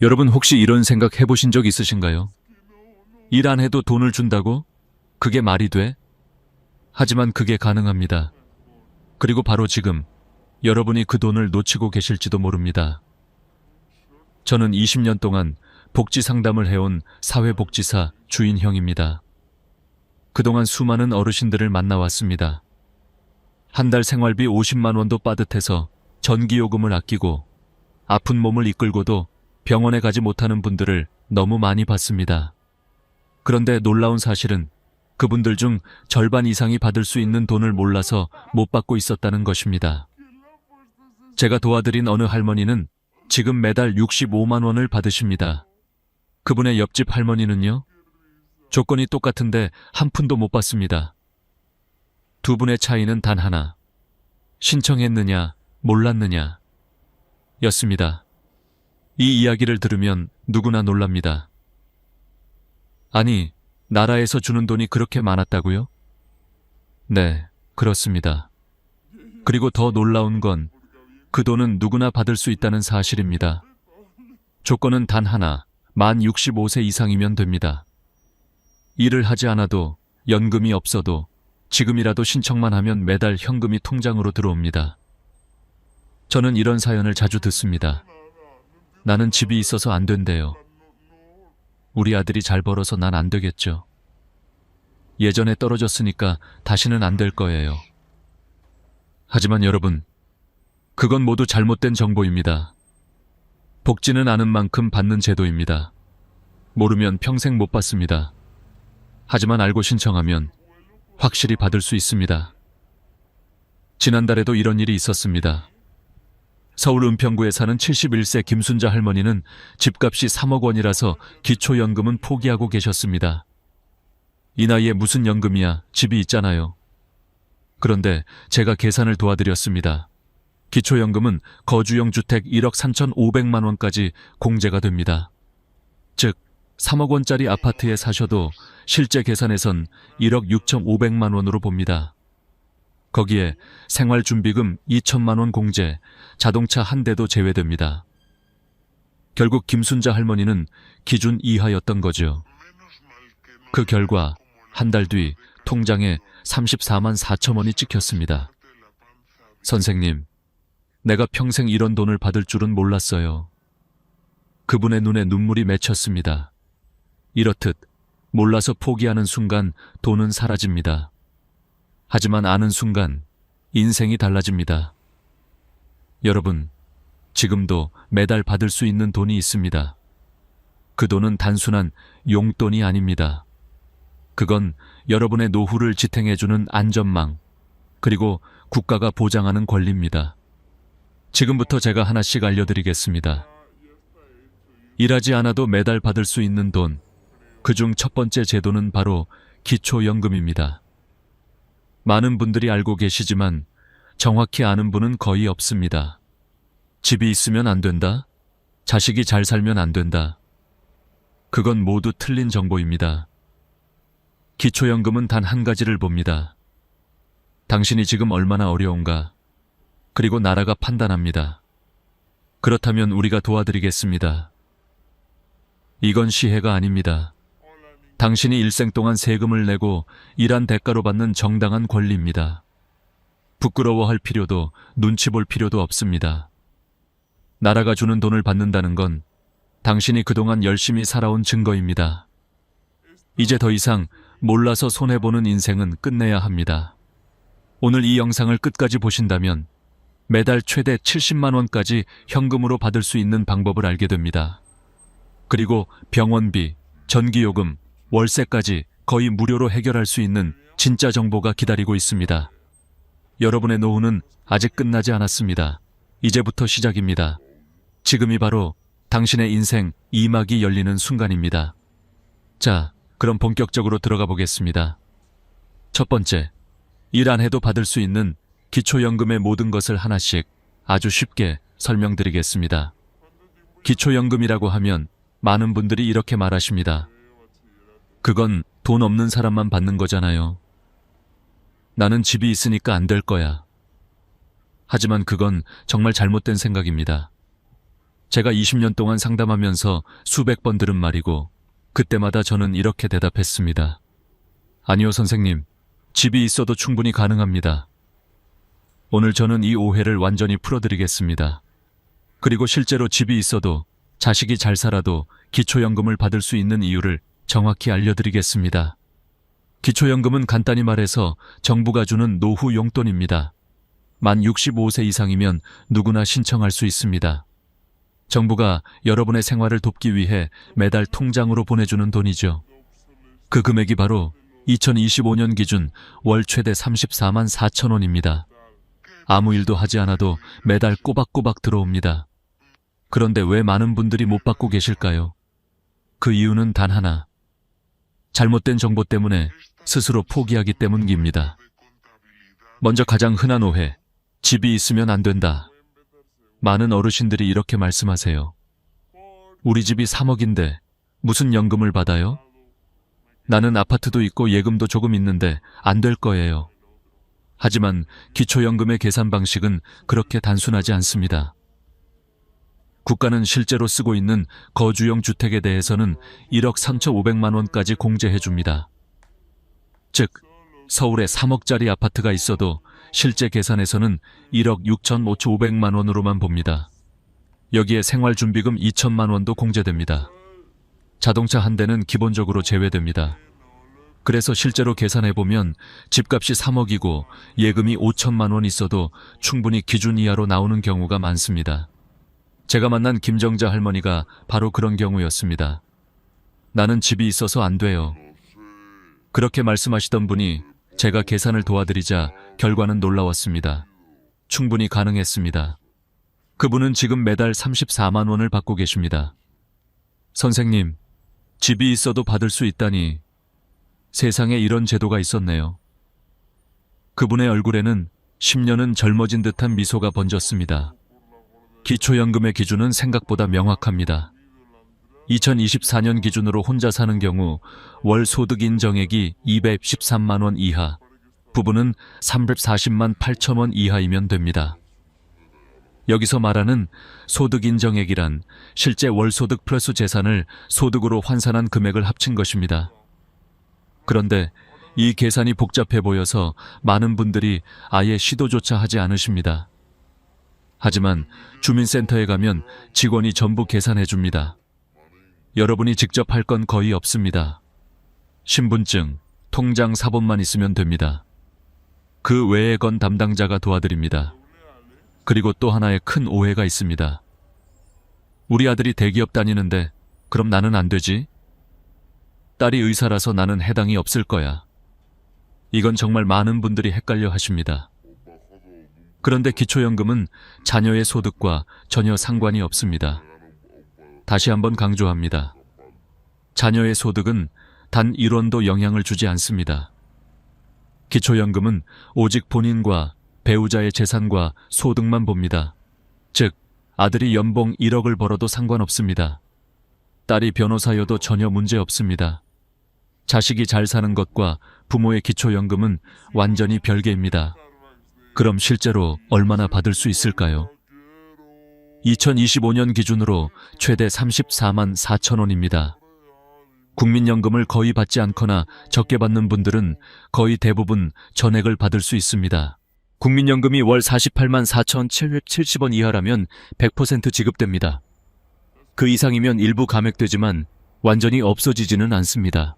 여러분 혹시 이런 생각 해보신 적 있으신가요? 일 안 해도 돈을 준다고? 그게 말이 돼? 하지만 그게 가능합니다. 그리고 바로 지금 여러분이 그 돈을 놓치고 계실지도 모릅니다. 저는 20년 동안 복지 상담을 해온 사회복지사 주인형입니다. 그동안 수많은 어르신들을 만나왔습니다. 한 달 생활비 50만 원도 빠듯해서 전기요금을 아끼고 아픈 몸을 이끌고도 병원에 가지 못하는 분들을 너무 많이 봤습니다. 그런데 놀라운 사실은 그분들 중 절반 이상이 받을 수 있는 돈을 몰라서 못 받고 있었다는 것입니다. 제가 도와드린 어느 할머니는 지금 매달 65만 원을 받으십니다. 그분의 옆집 할머니는요? 조건이 똑같은데 한 푼도 못 받습니다. 두 분의 차이는 단 하나. 신청했느냐, 몰랐느냐 였습니다. 이 이야기를 들으면 누구나 놀랍니다. 아니, 나라에서 주는 돈이 그렇게 많았다고요? 네, 그렇습니다. 그리고 더 놀라운 건 그 돈은 누구나 받을 수 있다는 사실입니다. 조건은 단 하나, 만 65세 이상이면 됩니다. 일을 하지 않아도, 연금이 없어도 지금이라도 신청만 하면 매달 현금이 통장으로 들어옵니다. 저는 이런 사연을 자주 듣습니다. 나는 집이 있어서 안 된대요. 우리 아들이 잘 벌어서 난 안 되겠죠. 예전에 떨어졌으니까 다시는 안 될 거예요. 하지만 여러분, 그건 모두 잘못된 정보입니다. 복지는 아는 만큼 받는 제도입니다. 모르면 평생 못 받습니다. 하지만 알고 신청하면 확실히 받을 수 있습니다. 지난달에도 이런 일이 있었습니다. 서울 은평구에 사는 71세 김순자 할머니는 집값이 3억 원이라서 기초연금은 포기하고 계셨습니다. 이 나이에 무슨 연금이야, 집이 있잖아요. 그런데 제가 계산을 도와드렸습니다. 기초연금은 거주용 주택 1억 3,500만 원까지 공제가 됩니다. 즉 3억 원짜리 아파트에 사셔도 실제 계산에선 1억 6,500만 원으로 봅니다. 거기에 생활준비금 2천만 원 공제, 자동차 한 대도 제외됩니다. 결국 김순자 할머니는 기준 이하였던 거죠. 그 결과 한 달 뒤 통장에 34만 4천 원이 찍혔습니다. 선생님, 내가 평생 이런 돈을 받을 줄은 몰랐어요. 그분의 눈에 눈물이 맺혔습니다. 이렇듯 몰라서 포기하는 순간 돈은 사라집니다. 하지만 아는 순간 인생이 달라집니다. 여러분, 지금도 매달 받을 수 있는 돈이 있습니다. 그 돈은 단순한 용돈이 아닙니다. 그건 여러분의 노후를 지탱해주는 안전망, 그리고 국가가 보장하는 권리입니다. 지금부터 제가 하나씩 알려드리겠습니다. 일하지 않아도 매달 받을 수 있는 돈, 그중 첫 번째 제도는 바로 기초연금입니다. 많은 분들이 알고 계시지만 정확히 아는 분은 거의 없습니다. 집이 있으면 안 된다? 자식이 잘 살면 안 된다? 그건 모두 틀린 정보입니다. 기초연금은 단 한 가지를 봅니다. 당신이 지금 얼마나 어려운가? 그리고 나라가 판단합니다. 그렇다면 우리가 도와드리겠습니다. 이건 시혜가 아닙니다. 당신이 일생 동안 세금을 내고 일한 대가로 받는 정당한 권리입니다. 부끄러워할 필요도 눈치 볼 필요도 없습니다. 나라가 주는 돈을 받는다는 건 당신이 그동안 열심히 살아온 증거입니다. 이제 더 이상 몰라서 손해보는 인생은 끝내야 합니다. 오늘 이 영상을 끝까지 보신다면 매달 최대 70만 원까지 현금으로 받을 수 있는 방법을 알게 됩니다. 그리고 병원비, 전기요금, 월세까지 거의 무료로 해결할 수 있는 진짜 정보가 기다리고 있습니다. 여러분의 노후는 아직 끝나지 않았습니다. 이제부터 시작입니다. 지금이 바로 당신의 인생 2막이 열리는 순간입니다. 자, 그럼 본격적으로 들어가 보겠습니다. 첫 번째, 일 안 해도 받을 수 있는 기초연금의 모든 것을 하나씩 아주 쉽게 설명드리겠습니다. 기초연금이라고 하면 많은 분들이 이렇게 말하십니다. 그건 돈 없는 사람만 받는 거잖아요. 나는 집이 있으니까 안 될 거야. 하지만 그건 정말 잘못된 생각입니다. 제가 20년 동안 상담하면서 수백 번 들은 말이고 그때마다 저는 이렇게 대답했습니다. 아니요, 선생님. 집이 있어도 충분히 가능합니다. 오늘 저는 이 오해를 완전히 풀어드리겠습니다. 그리고 실제로 집이 있어도 자식이 잘 살아도 기초연금을 받을 수 있는 이유를 정확히 알려드리겠습니다. 기초연금은 간단히 말해서 정부가 주는 노후 용돈입니다. 만 65세 이상이면 누구나 신청할 수 있습니다. 정부가 여러분의 생활을 돕기 위해 매달 통장으로 보내주는 돈이죠. 그 금액이 바로 2025년 기준 월 최대 34만 4천 원입니다. 아무 일도 하지 않아도 매달 꼬박꼬박 들어옵니다. 그런데 왜 많은 분들이 못 받고 계실까요? 그 이유는 단 하나. 잘못된 정보 때문에 스스로 포기하기 때문입니다. 먼저 가장 흔한 오해. 집이 있으면 안 된다. 많은 어르신들이 이렇게 말씀하세요. 우리 집이 3억인데 무슨 연금을 받아요? 나는 아파트도 있고 예금도 조금 있는데 안 될 거예요. 하지만 기초연금의 계산 방식은 그렇게 단순하지 않습니다. 국가는 실제로 쓰고 있는 거주용 주택에 대해서는 1억 3,500만 원까지 공제해 줍니다. 즉, 서울에 3억짜리 아파트가 있어도 실제 계산에서는 1억 6,500만 원으로만 봅니다. 여기에 생활준비금 2천만 원도 공제됩니다. 자동차 한 대는 기본적으로 제외됩니다. 그래서 실제로 계산해보면 집값이 3억이고 예금이 5천만 원 있어도 충분히 기준 이하로 나오는 경우가 많습니다. 제가 만난 김정자 할머니가 바로 그런 경우였습니다. 나는 집이 있어서 안 돼요. 그렇게 말씀하시던 분이 제가 계산을 도와드리자 결과는 놀라웠습니다. 충분히 가능했습니다. 그분은 지금 매달 34만 원을 받고 계십니다. 선생님, 집이 있어도 받을 수 있다니 세상에 이런 제도가 있었네요. 그분의 얼굴에는 10년은 젊어진 듯한 미소가 번졌습니다. 기초연금의 기준은 생각보다 명확합니다. 2024년 기준으로 혼자 사는 경우 월 소득 인정액이 213만 원 이하, 부부는 340만 8천 원 이하이면 됩니다. 여기서 말하는 소득 인정액이란 실제 월소득 플러스 재산을 소득으로 환산한 금액을 합친 것입니다. 그런데 이 계산이 복잡해 보여서 많은 분들이 아예 시도조차 하지 않으십니다. 하지만 주민센터에 가면 직원이 전부 계산해 줍니다. 여러분이 직접 할 건 거의 없습니다. 신분증, 통장 사본만 있으면 됩니다. 그 외의 건 담당자가 도와드립니다. 그리고 또 하나의 큰 오해가 있습니다. 우리 아들이 대기업 다니는데 그럼 나는 안 되지? 딸이 의사라서 나는 해당이 없을 거야. 이건 정말 많은 분들이 헷갈려 하십니다. 그런데 기초연금은 자녀의 소득과 전혀 상관이 없습니다. 다시 한번 강조합니다. 자녀의 소득은 단 1원도 영향을 주지 않습니다. 기초연금은 오직 본인과 배우자의 재산과 소득만 봅니다. 즉, 아들이 연봉 1억을 벌어도 상관없습니다. 딸이 변호사여도 전혀 문제 없습니다. 자식이 잘 사는 것과 부모의 기초연금은 완전히 별개입니다. 그럼 실제로 얼마나 받을 수 있을까요? 2025년 기준으로 최대 34만 4천 원입니다. 국민연금을 거의 받지 않거나 적게 받는 분들은 거의 대부분 전액을 받을 수 있습니다. 국민연금이 월 48만 4,770원 이하라면 100% 지급됩니다. 그 이상이면 일부 감액되지만 완전히 없어지지는 않습니다.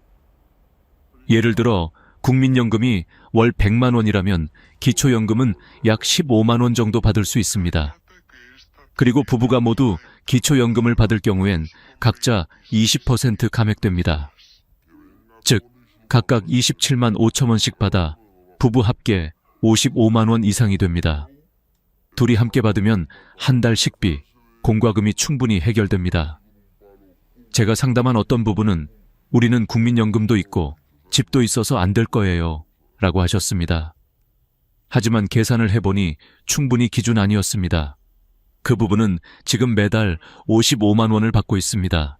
예를 들어 국민연금이 월 100만 원이라면 기초연금은 약 15만 원 정도 받을 수 있습니다. 그리고 부부가 모두 기초연금을 받을 경우엔 각자 20% 감액됩니다. 즉, 각각 27만 5천 원씩 받아 부부 합계 55만 원 이상이 됩니다. 둘이 함께 받으면 한 달 식비, 공과금이 충분히 해결됩니다. 제가 상담한 어떤 부부는 우리는 국민연금도 있고 집도 있어서 안 될 거예요 라고 하셨습니다. 하지만 계산을 해보니 충분히 기준 아니었습니다. 그 부부는 지금 매달 55만 원을 받고 있습니다.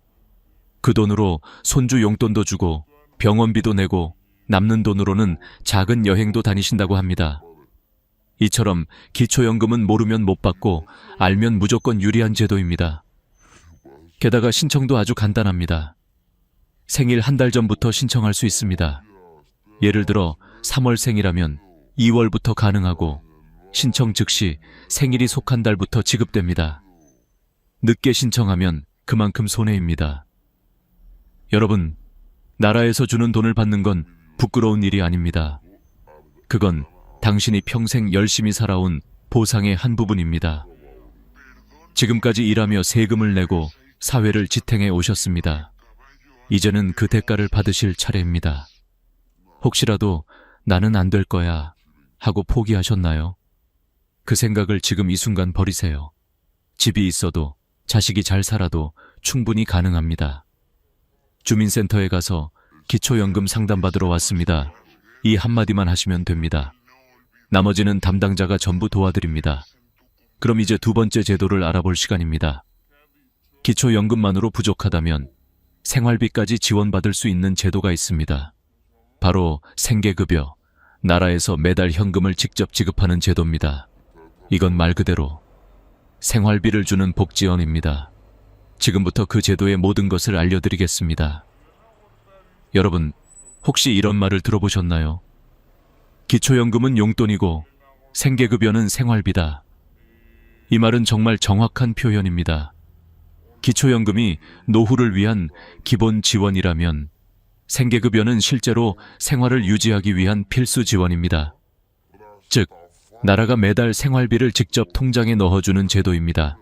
그 돈으로 손주 용돈도 주고 병원비도 내고 남는 돈으로는 작은 여행도 다니신다고 합니다. 이처럼 기초연금은 모르면 못 받고 알면 무조건 유리한 제도입니다. 게다가 신청도 아주 간단합니다. 생일 한 달 전부터 신청할 수 있습니다. 예를 들어 3월생이라면 2월부터 가능하고 신청 즉시 생일이 속한 달부터 지급됩니다. 늦게 신청하면 그만큼 손해입니다. 여러분, 나라에서 주는 돈을 받는 건 부끄러운 일이 아닙니다. 그건 당신이 평생 열심히 살아온 보상의 한 부분입니다. 지금까지 일하며 세금을 내고 사회를 지탱해 오셨습니다. 이제는 그 대가를 받으실 차례입니다. 혹시라도 나는 안 될 거야 하고 포기하셨나요? 그 생각을 지금 이 순간 버리세요. 집이 있어도 자식이 잘 살아도 충분히 가능합니다. 주민센터에 가서 기초연금 상담받으러 왔습니다. 이 한마디만 하시면 됩니다. 나머지는 담당자가 전부 도와드립니다. 그럼 이제 두 번째 제도를 알아볼 시간입니다. 기초연금만으로 부족하다면 생활비까지 지원받을 수 있는 제도가 있습니다. 바로 생계급여, 나라에서 매달 현금을 직접 지급하는 제도입니다. 이건 말 그대로 생활비를 주는 복지원입니다. 지금부터 그 제도의 모든 것을 알려드리겠습니다. 여러분, 혹시 이런 말을 들어보셨나요? 기초연금은 용돈이고 생계급여는 생활비다. 이 말은 정말 정확한 표현입니다. 기초연금이 노후를 위한 기본 지원이라면 생계급여는 실제로 생활을 유지하기 위한 필수 지원입니다. 즉, 나라가 매달 생활비를 직접 통장에 넣어주는 제도입니다.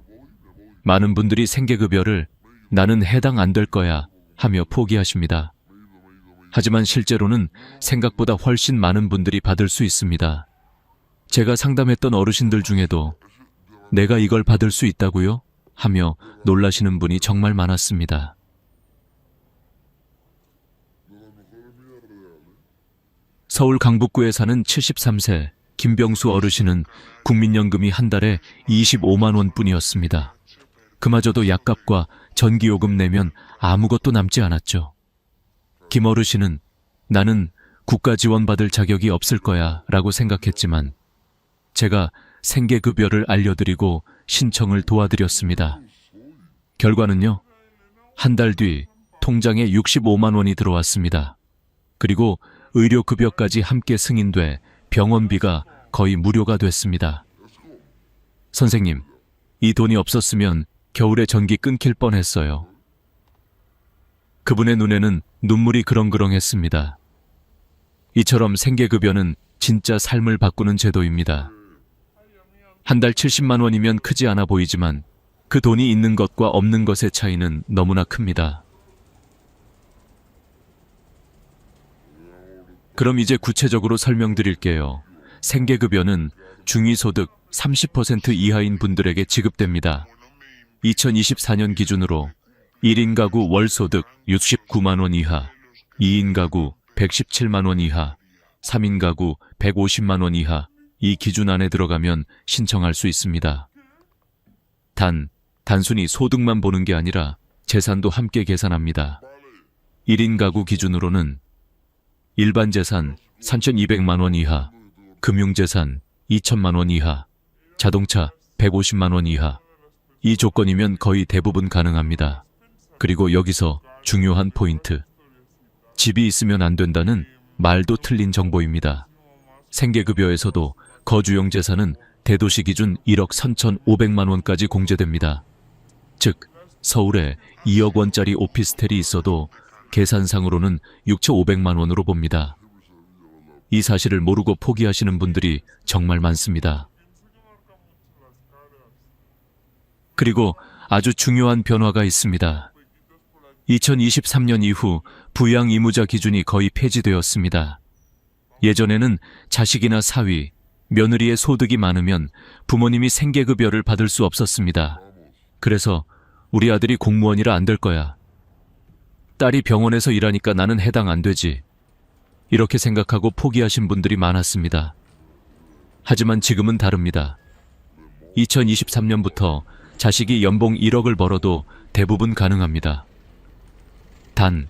많은 분들이 생계급여를 나는 해당 안 될 거야 하며 포기하십니다. 하지만 실제로는 생각보다 훨씬 많은 분들이 받을 수 있습니다. 제가 상담했던 어르신들 중에도 내가 이걸 받을 수 있다고요? 하며 놀라시는 분이 정말 많았습니다. 서울 강북구에 사는 73세 김병수 어르신은 국민연금이 한 달에 25만 원뿐이었습니다. 그마저도 약값과 전기요금 내면 아무것도 남지 않았죠. 김 어르신은 나는 국가 지원받을 자격이 없을 거야 라고 생각했지만 제가 생계급여를 알려드리고 신청을 도와드렸습니다. 결과는요, 한 달 뒤 통장에 65만 원이 들어왔습니다. 그리고 의료급여까지 함께 승인돼 병원비가 거의 무료가 됐습니다. 선생님, 이 돈이 없었으면 겨울에 전기 끊길 뻔했어요. 그분의 눈에는 눈물이 그렁그렁했습니다. 이처럼 생계급여는 진짜 삶을 바꾸는 제도입니다. 한 달 70만 원이면 크지 않아 보이지만 그 돈이 있는 것과 없는 것의 차이는 너무나 큽니다. 그럼 이제 구체적으로 설명드릴게요. 생계급여는 중위소득 30% 이하인 분들에게 지급됩니다. 2024년 기준으로 1인 가구 월소득 69만 원 이하, 2인 가구 117만 원 이하, 3인 가구 150만 원 이하, 이 기준 안에 들어가면 신청할 수 있습니다. 단순히 소득만 보는 게 아니라 재산도 함께 계산합니다. 1인 가구 기준으로는 일반 재산 3,200만 원 이하, 금융재산 2천만 원 이하, 자동차 150만 원 이하, 이 조건이면 거의 대부분 가능합니다. 그리고 여기서 중요한 포인트. 집이 있으면 안 된다는 말도 틀린 정보입니다. 생계급여에서도 거주용 재산은 대도시 기준 1억 3,500만 원까지 공제됩니다. 즉, 서울에 2억 원짜리 오피스텔이 있어도 계산상으로는 6,500만 원으로 봅니다. 이 사실을 모르고 포기하시는 분들이 정말 많습니다. 그리고 아주 중요한 변화가 있습니다. 2023년 이후 부양 의무자 기준이 거의 폐지되었습니다. 예전에는 자식이나 사위, 며느리의 소득이 많으면 부모님이 생계급여를 받을 수 없었습니다. 그래서 우리 아들이 공무원이라 안 될 거야. 딸이 병원에서 일하니까 나는 해당 안 되지. 이렇게 생각하고 포기하신 분들이 많았습니다. 하지만 지금은 다릅니다. 2023년부터 자식이 연봉 1억을 벌어도 대부분 가능합니다. 단,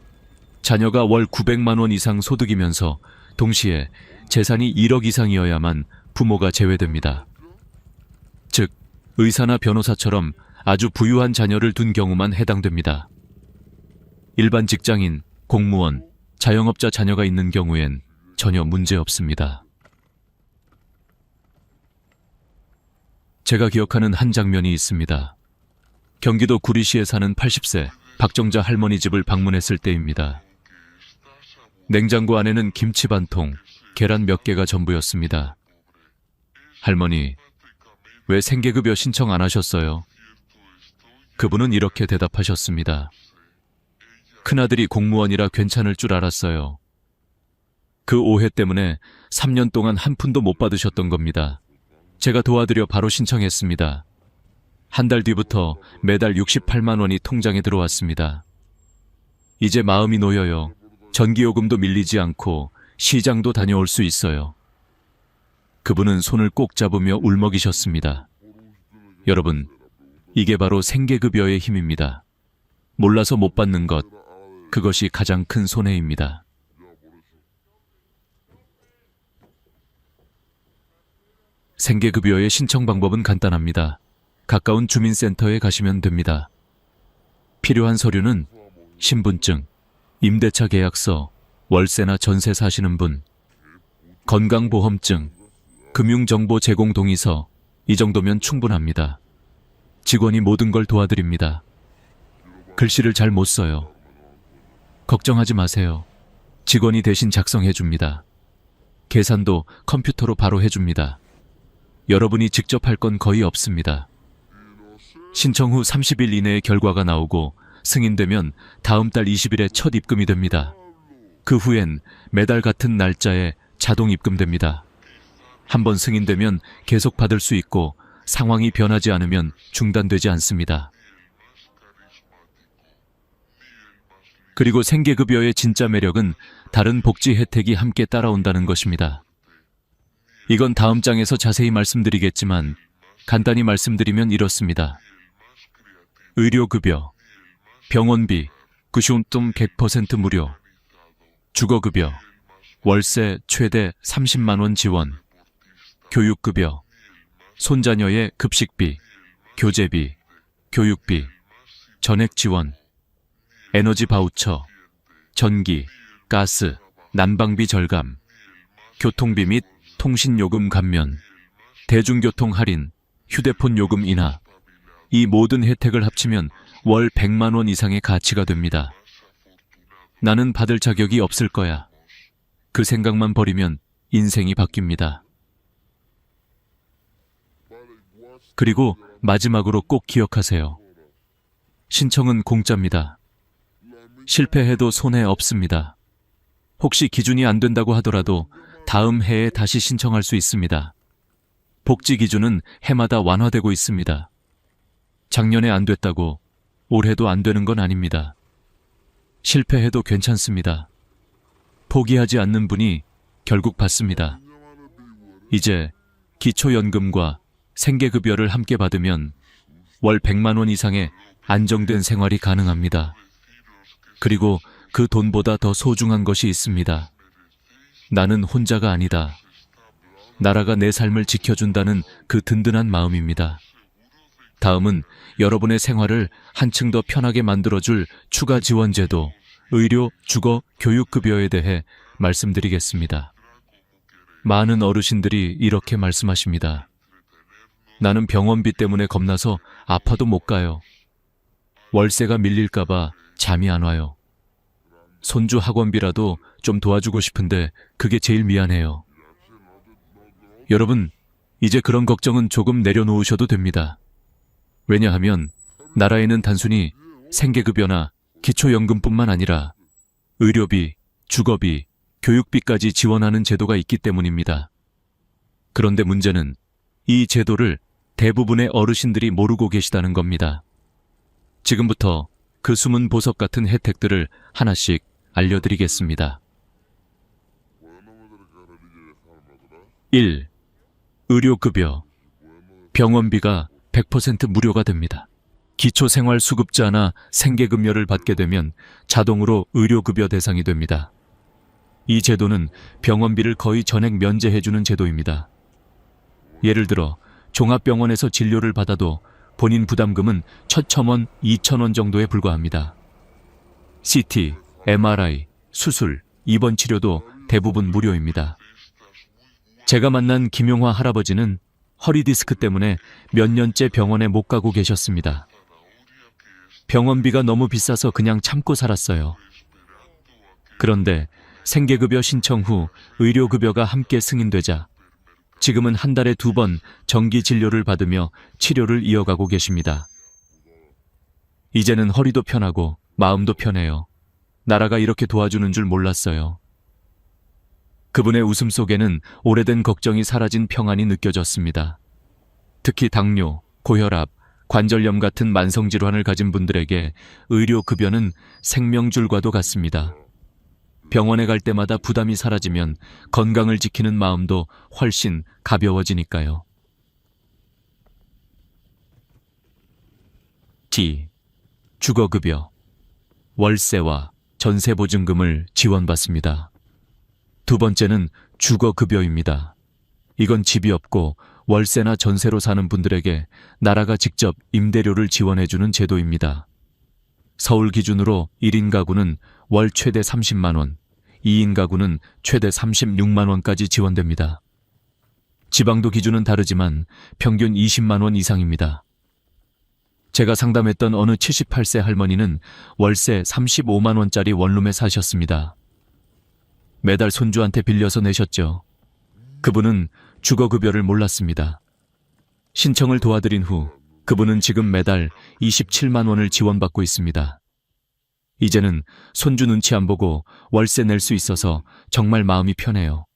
자녀가 월 900만 원 이상 소득이면서 동시에 재산이 1억 이상이어야만 부모가 제외됩니다. 즉, 의사나 변호사처럼 아주 부유한 자녀를 둔 경우만 해당됩니다. 일반 직장인, 공무원, 자영업자 자녀가 있는 경우엔 전혀 문제 없습니다. 제가 기억하는 한 장면이 있습니다. 경기도 구리시에 사는 80세 박정자 할머니 집을 방문했을 때입니다. 냉장고 안에는 김치 반통, 계란 몇 개가 전부였습니다. 할머니, 왜 생계급여 신청 안 하셨어요? 그분은 이렇게 대답하셨습니다. 큰아들이 공무원이라 괜찮을 줄 알았어요. 그 오해 때문에 3년 동안 한 푼도 못 받으셨던 겁니다. 제가 도와드려 바로 신청했습니다. 한 달 뒤부터 매달 68만 원이 통장에 들어왔습니다. 이제 마음이 놓여요. 전기요금도 밀리지 않고 시장도 다녀올 수 있어요. 그분은 손을 꼭 잡으며 울먹이셨습니다. 여러분, 이게 바로 생계급여의 힘입니다. 몰라서 못 받는 것, 그것이 가장 큰 손해입니다. 생계급여의 신청 방법은 간단합니다. 가까운 주민센터에 가시면 됩니다. 필요한 서류는 신분증, 임대차 계약서, 월세나 전세 사시는 분, 건강보험증, 금융정보 제공 동의서, 이 정도면 충분합니다. 직원이 모든 걸 도와드립니다. 글씨를 잘 못 써요. 걱정하지 마세요. 직원이 대신 작성해 줍니다. 계산도 컴퓨터로 바로 해줍니다. 여러분이 직접 할 건 거의 없습니다. 신청 후 30일 이내에 결과가 나오고 승인되면 다음 달 20일에 첫 입금이 됩니다. 그 후엔 매달 같은 날짜에 자동 입금됩니다. 한번 승인되면 계속 받을 수 있고 상황이 변하지 않으면 중단되지 않습니다. 그리고 생계급여의 진짜 매력은 다른 복지 혜택이 함께 따라온다는 것입니다. 이건 다음 장에서 자세히 말씀드리겠지만 간단히 말씀드리면 이렇습니다. 의료급여, 병원비, 구시온돈 100% 무료, 주거급여, 월세 최대 30만 원 지원, 교육급여, 손자녀의 급식비, 교재비, 교육비, 전액 지원, 에너지 바우처, 전기, 가스, 난방비 절감, 교통비 및 통신요금 감면, 대중교통 할인, 휴대폰 요금 인하, 이 모든 혜택을 합치면 월 100만 원 이상의 가치가 됩니다. 나는 받을 자격이 없을 거야. 그 생각만 버리면 인생이 바뀝니다. 그리고 마지막으로 꼭 기억하세요. 신청은 공짜입니다. 실패해도 손해 없습니다. 혹시 기준이 안 된다고 하더라도 다음 해에 다시 신청할 수 있습니다. 복지 기준은 해마다 완화되고 있습니다. 작년에 안 됐다고 올해도 안 되는 건 아닙니다. 실패해도 괜찮습니다. 포기하지 않는 분이 결국 받습니다. 이제 기초연금과 생계급여를 함께 받으면 월 100만 원 이상의 안정된 생활이 가능합니다. 그리고 그 돈보다 더 소중한 것이 있습니다. 나는 혼자가 아니다. 나라가 내 삶을 지켜준다는 그 든든한 마음입니다. 다음은 여러분의 생활을 한층 더 편하게 만들어줄 추가 지원 제도, 의료, 주거, 교육급여에 대해 말씀드리겠습니다. 많은 어르신들이 이렇게 말씀하십니다. 나는 병원비 때문에 겁나서 아파도 못 가요. 월세가 밀릴까봐 잠이 안 와요. 손주 학원비라도 좀 도와주고 싶은데 그게 제일 미안해요. 여러분, 이제 그런 걱정은 조금 내려놓으셔도 됩니다. 왜냐하면 나라에는 단순히 생계급여나 기초연금뿐만 아니라 의료비, 주거비, 교육비까지 지원하는 제도가 있기 때문입니다. 그런데 문제는 이 제도를 대부분의 어르신들이 모르고 계시다는 겁니다. 지금부터 그 숨은 보석 같은 혜택들을 하나씩 알려드리겠습니다. 1. 의료급여. 병원비가 100% 무료가 됩니다. 기초생활수급자나 생계급여를 받게 되면 자동으로 의료급여 대상이 됩니다. 이 제도는 병원비를 거의 전액 면제해주는 제도입니다. 예를 들어 종합병원에서 진료를 받아도 본인 부담금은 1,000원, 2,000원 정도에 불과합니다. CT, MRI, 수술, 입원 치료도 대부분 무료입니다. 제가 만난 김용화 할아버지는 허리 디스크 때문에 몇 년째 병원에 못 가고 계셨습니다. 병원비가 너무 비싸서 그냥 참고 살았어요. 그런데 생계급여 신청 후 의료급여가 함께 승인되자 지금은 한 달에 2번 정기 진료를 받으며 치료를 이어가고 계십니다. 이제는 허리도 편하고 마음도 편해요. 나라가 이렇게 도와주는 줄 몰랐어요. 그분의 웃음 속에는 오래된 걱정이 사라진 평안이 느껴졌습니다. 특히 당뇨, 고혈압, 관절염 같은 만성질환을 가진 분들에게 의료급여는 생명줄과도 같습니다. 병원에 갈 때마다 부담이 사라지면 건강을 지키는 마음도 훨씬 가벼워지니까요. D. 주거급여. 월세와 전세보증금을 지원받습니다. 두 번째는 주거급여입니다. 이건 집이 없고 월세나 전세로 사는 분들에게 나라가 직접 임대료를 지원해주는 제도입니다. 서울 기준으로 1인 가구는 월 최대 30만 원, 2인 가구는 최대 36만 원까지 지원됩니다. 지방도 기준은 다르지만 평균 20만 원 이상입니다. 제가 상담했던 어느 78세 할머니는 월세 35만 원짜리 원룸에 사셨습니다. 매달 손주한테 빌려서 내셨죠. 그분은 주거급여를 몰랐습니다. 신청을 도와드린 후 그분은 지금 매달 27만 원을 지원받고 있습니다. 이제는 손주 눈치 안 보고 월세 낼 수 있어서 정말 마음이 편해요.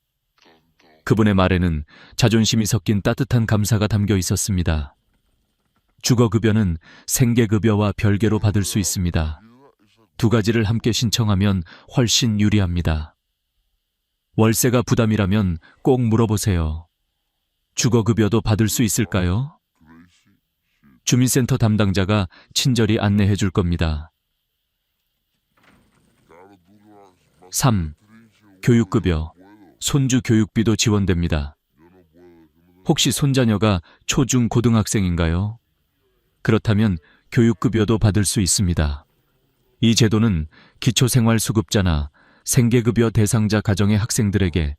그분의 말에는 자존심이 섞인 따뜻한 감사가 담겨 있었습니다. 주거급여는 생계급여와 별개로 받을 수 있습니다. 두 가지를 함께 신청하면 훨씬 유리합니다. 월세가 부담이라면 꼭 물어보세요. 주거급여도 받을 수 있을까요? 주민센터 담당자가 친절히 안내해 줄 겁니다. 3. 교육급여. 손주 교육비도 지원됩니다. 혹시 손자녀가 초중 고등학생인가요? 그렇다면 교육급여도 받을 수 있습니다. 이 제도는 기초생활수급자나 생계급여 대상자 가정의 학생들에게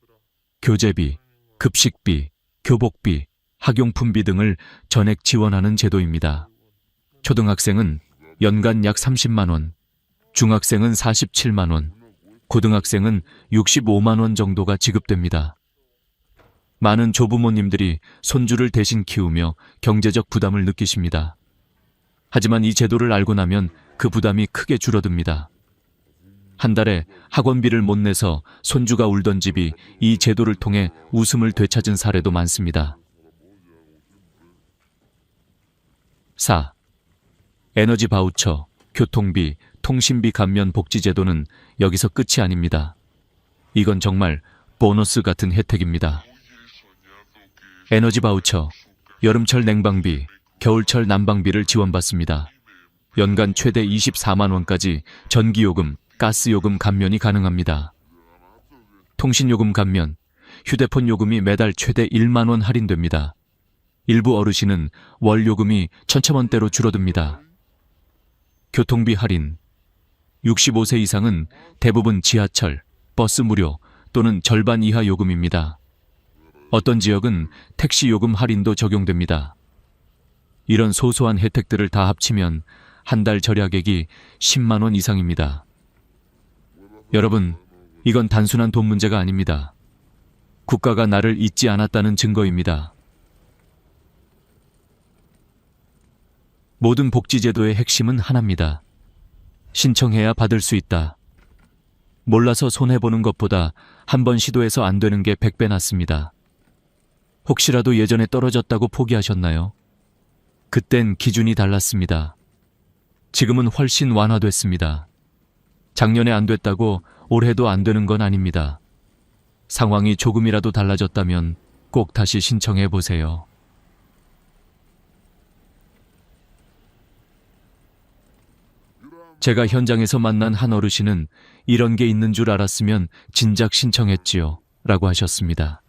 교재비, 급식비, 교복비, 학용품비 등을 전액 지원하는 제도입니다. 초등학생은 연간 약 30만 원, 중학생은 47만 원, 고등학생은 65만 원 정도가 지급됩니다. 많은 조부모님들이 손주를 대신 키우며 경제적 부담을 느끼십니다. 하지만 이 제도를 알고 나면 그 부담이 크게 줄어듭니다. 한 달에 학원비를 못 내서 손주가 울던 집이 이 제도를 통해 웃음을 되찾은 사례도 많습니다. 4. 에너지 바우처, 교통비, 통신비 감면 복지 제도는 여기서 끝이 아닙니다. 이건 정말 보너스 같은 혜택입니다. 에너지 바우처, 여름철 냉방비, 겨울철 난방비를 지원받습니다. 연간 최대 24만 원까지 전기요금, 가스요금 감면이 가능합니다. 통신요금 감면, 휴대폰 요금이 매달 최대 1만 원 할인됩니다. 일부 어르신은 월 요금이 1,000원대로 줄어듭니다. 교통비 할인, 65세 이상은 대부분 지하철, 버스 무료 또는 절반 이하 요금입니다. 어떤 지역은 택시 요금 할인도 적용됩니다. 이런 소소한 혜택들을 다 합치면 한 달 절약액이 10만 원 이상입니다. 여러분, 이건 단순한 돈 문제가 아닙니다. 국가가 나를 잊지 않았다는 증거입니다. 모든 복지제도의 핵심은 하나입니다. 신청해야 받을 수 있다. 몰라서 손해보는 것보다 한 번 시도해서 안 되는 게 100배 낫습니다. 혹시라도 예전에 떨어졌다고 포기하셨나요? 그땐 기준이 달랐습니다. 지금은 훨씬 완화됐습니다. 작년에 안 됐다고 올해도 안 되는 건 아닙니다. 상황이 조금이라도 달라졌다면 꼭 다시 신청해 보세요. 제가 현장에서 만난 한 어르신은 이런 게 있는 줄 알았으면 진작 신청했지요 라고 하셨습니다.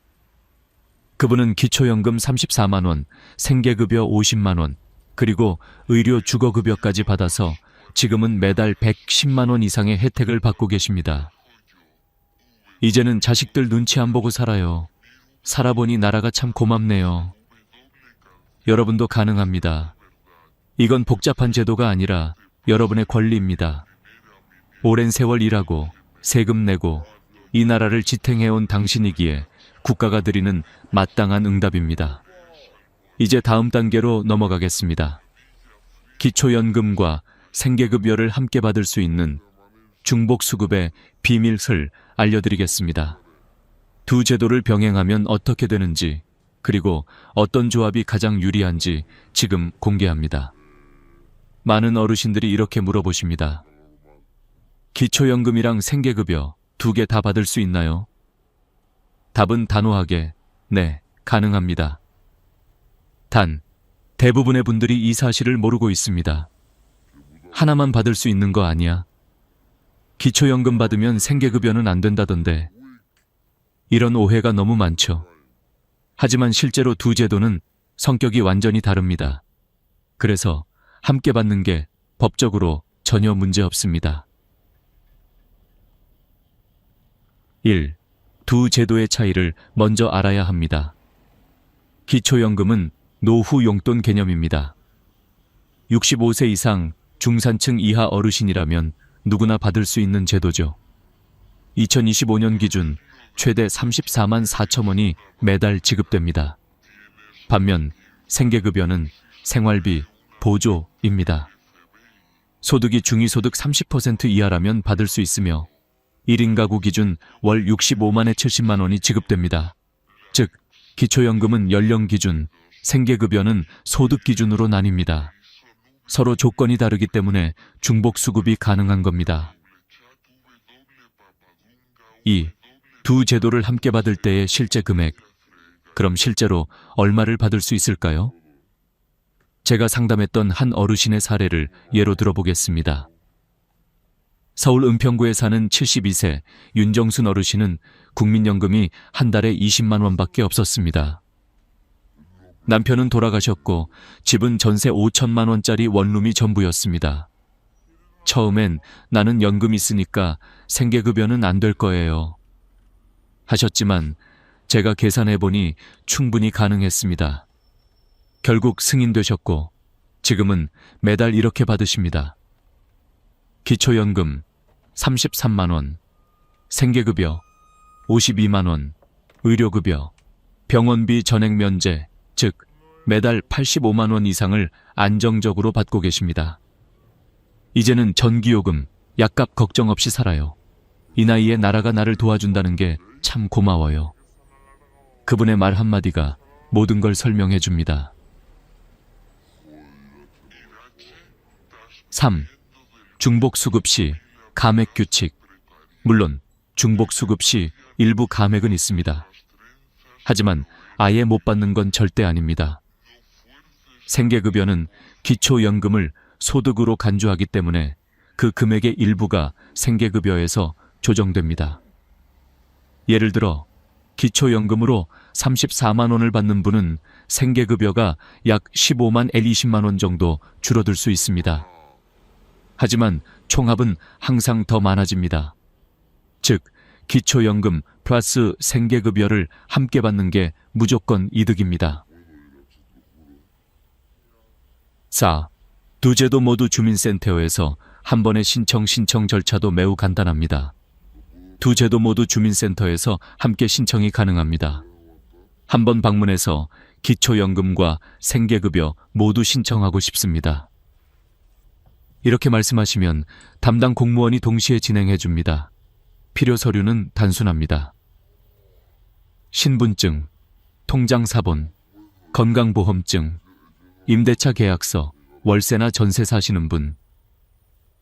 그분은 기초연금 34만 원, 생계급여 50만 원, 그리고 의료 주거급여까지 받아서 지금은 매달 110만 원 이상의 혜택을 받고 계십니다. 이제는 자식들 눈치 안 보고 살아요. 살아보니 나라가 참 고맙네요. 여러분도 가능합니다. 이건 복잡한 제도가 아니라 여러분의 권리입니다. 오랜 세월 일하고 세금 내고 이 나라를 지탱해온 당신이기에 국가가 드리는 마땅한 응답입니다. 이제 다음 단계로 넘어가겠습니다. 기초연금과 생계급여를 함께 받을 수 있는 중복수급의 비밀을 알려드리겠습니다. 두 제도를 병행하면 어떻게 되는지, 그리고 어떤 조합이 가장 유리한지 지금 공개합니다. 많은 어르신들이 이렇게 물어보십니다. 기초연금이랑 생계급여 두 개 다 받을 수 있나요? 답은 단호하게 네, 가능합니다. 단, 대부분의 분들이 이 사실을 모르고 있습니다. 하나만 받을 수 있는 거 아니야? 기초연금 받으면 생계급여는 안 된다던데. 이런 오해가 너무 많죠. 하지만 실제로 두 제도는 성격이 완전히 다릅니다. 그래서 함께 받는 게 법적으로 전혀 문제 없습니다. 1. 두 제도의 차이를 먼저 알아야 합니다. 기초연금은 노후 용돈 개념입니다. 65세 이상 중산층 이하 어르신이라면 누구나 받을 수 있는 제도죠. 2025년 기준 최대 34만 4천 원이 매달 지급됩니다. 반면 생계급여는 생활비, 보조입니다. 소득이 중위소득 30% 이하라면 받을 수 있으며 1인 가구 기준 월 65만에 70만 원이 지급됩니다. 즉, 기초연금은 연령 기준, 생계급여는 소득 기준으로 나뉩니다. 서로 조건이 다르기 때문에 중복수급이 가능한 겁니다. 2. 두 제도를 함께 받을 때의 실제 금액. 그럼 실제로 얼마를 받을 수 있을까요? 제가 상담했던 한 어르신의 사례를 예로 들어보겠습니다. 서울 은평구에 사는 72세 윤정순 어르신은 국민연금이 한 달에 20만 원밖에 없었습니다. 남편은 돌아가셨고 집은 전세 5천만 원짜리 원룸이 전부였습니다. 처음엔 나는 연금 있으니까 생계급여는 안 될 거예요 하셨지만 제가 계산해보니 충분히 가능했습니다. 결국 승인되셨고 지금은 매달 이렇게 받으십니다. 기초연금 33만 원, 생계급여 52만 원, 의료급여, 병원비 전액 면제, 즉 매달 85만 원 이상을 안정적으로 받고 계십니다. 이제는 전기요금, 약값 걱정 없이 살아요. 이 나이에 나라가 나를 도와준다는 게 참 고마워요. 그분의 말 한마디가 모든 걸 설명해 줍니다. 3. 중복수급 시 감액규칙. 물론 중복수급 시 일부 감액은 있습니다. 하지만 아예 못 받는 건 절대 아닙니다. 생계급여는 기초연금을 소득으로 간주하기 때문에 그 금액의 일부가 생계급여에서 조정됩니다. 예를 들어 기초연금으로 34만 원을 받는 분은 생계급여가 약 15만 L20만 원 정도 줄어들 수 있습니다. 하지만 총합은 항상 더 많아집니다. 즉, 기초연금 플러스 생계급여를 함께 받는 게 무조건 이득입니다. 4. 두 제도 모두 주민센터에서 한 번의 신청 절차도 매우 간단합니다. 두 제도 모두 주민센터에서 함께 신청이 가능합니다. 한 번 방문해서 기초연금과 생계급여 모두 신청하고 싶습니다. 이렇게 말씀하시면 담당 공무원이 동시에 진행해 줍니다. 필요 서류는 단순합니다. 신분증, 통장사본, 건강보험증, 임대차 계약서, 월세나 전세 사시는 분.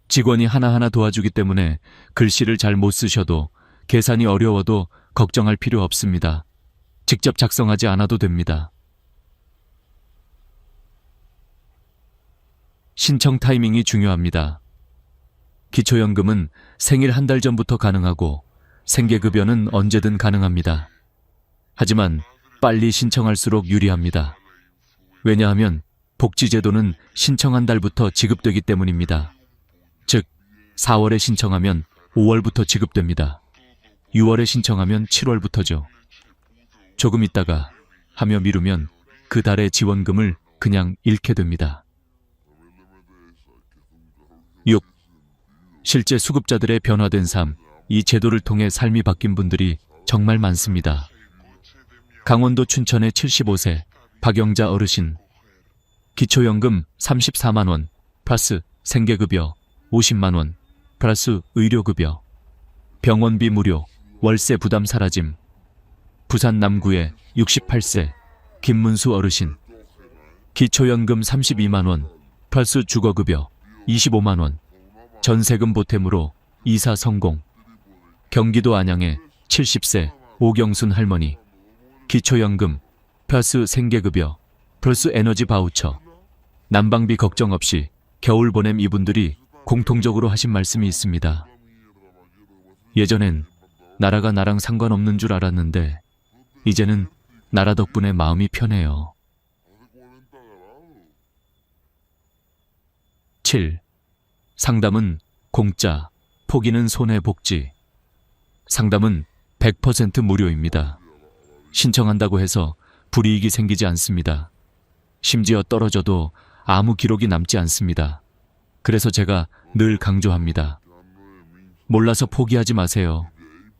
직원이 하나하나 도와주기 때문에 글씨를 잘 못 쓰셔도 계산이 어려워도 걱정할 필요 없습니다. 직접 작성하지 않아도 됩니다. 신청 타이밍이 중요합니다. 기초연금은 생일 한 달 전부터 가능하고 생계급여는 언제든 가능합니다. 하지만 빨리 신청할수록 유리합니다. 왜냐하면 복지제도는 신청한 달부터 지급되기 때문입니다. 즉, 4월에 신청하면 5월부터 지급됩니다. 6월에 신청하면 7월부터죠. 조금 있다가 하며 미루면 그 달의 지원금을 그냥 잃게 됩니다. 6. 실제 수급자들의 변화된 삶, 이 제도를 통해 삶이 바뀐 분들이 정말 많습니다. 강원도 춘천의 75세 박영자 어르신, 기초연금 34만원 플러스 생계급여 50만원 플러스 의료급여, 병원비 무료, 월세 부담 사라짐. 부산 남구의 68세 김문수 어르신, 기초연금 32만원 플러스 주거급여 25만원, 전세금 보탬으로 이사 성공. 경기도 안양의 70세 오경순 할머니, 기초연금 플러스 생계급여 플러스 에너지 바우처, 난방비 걱정 없이 겨울 보냄. 이분들이 공통적으로 하신 말씀이 있습니다. 예전엔 나라가 나랑 상관없는 줄 알았는데 이제는 나라 덕분에 마음이 편해요. 7. 상담은 공짜, 포기는 손해복지. 상담은 100% 무료입니다. 신청한다고 해서 불이익이 생기지 않습니다. 심지어 떨어져도 아무 기록이 남지 않습니다. 그래서 제가 늘 강조합니다. 몰라서 포기하지 마세요.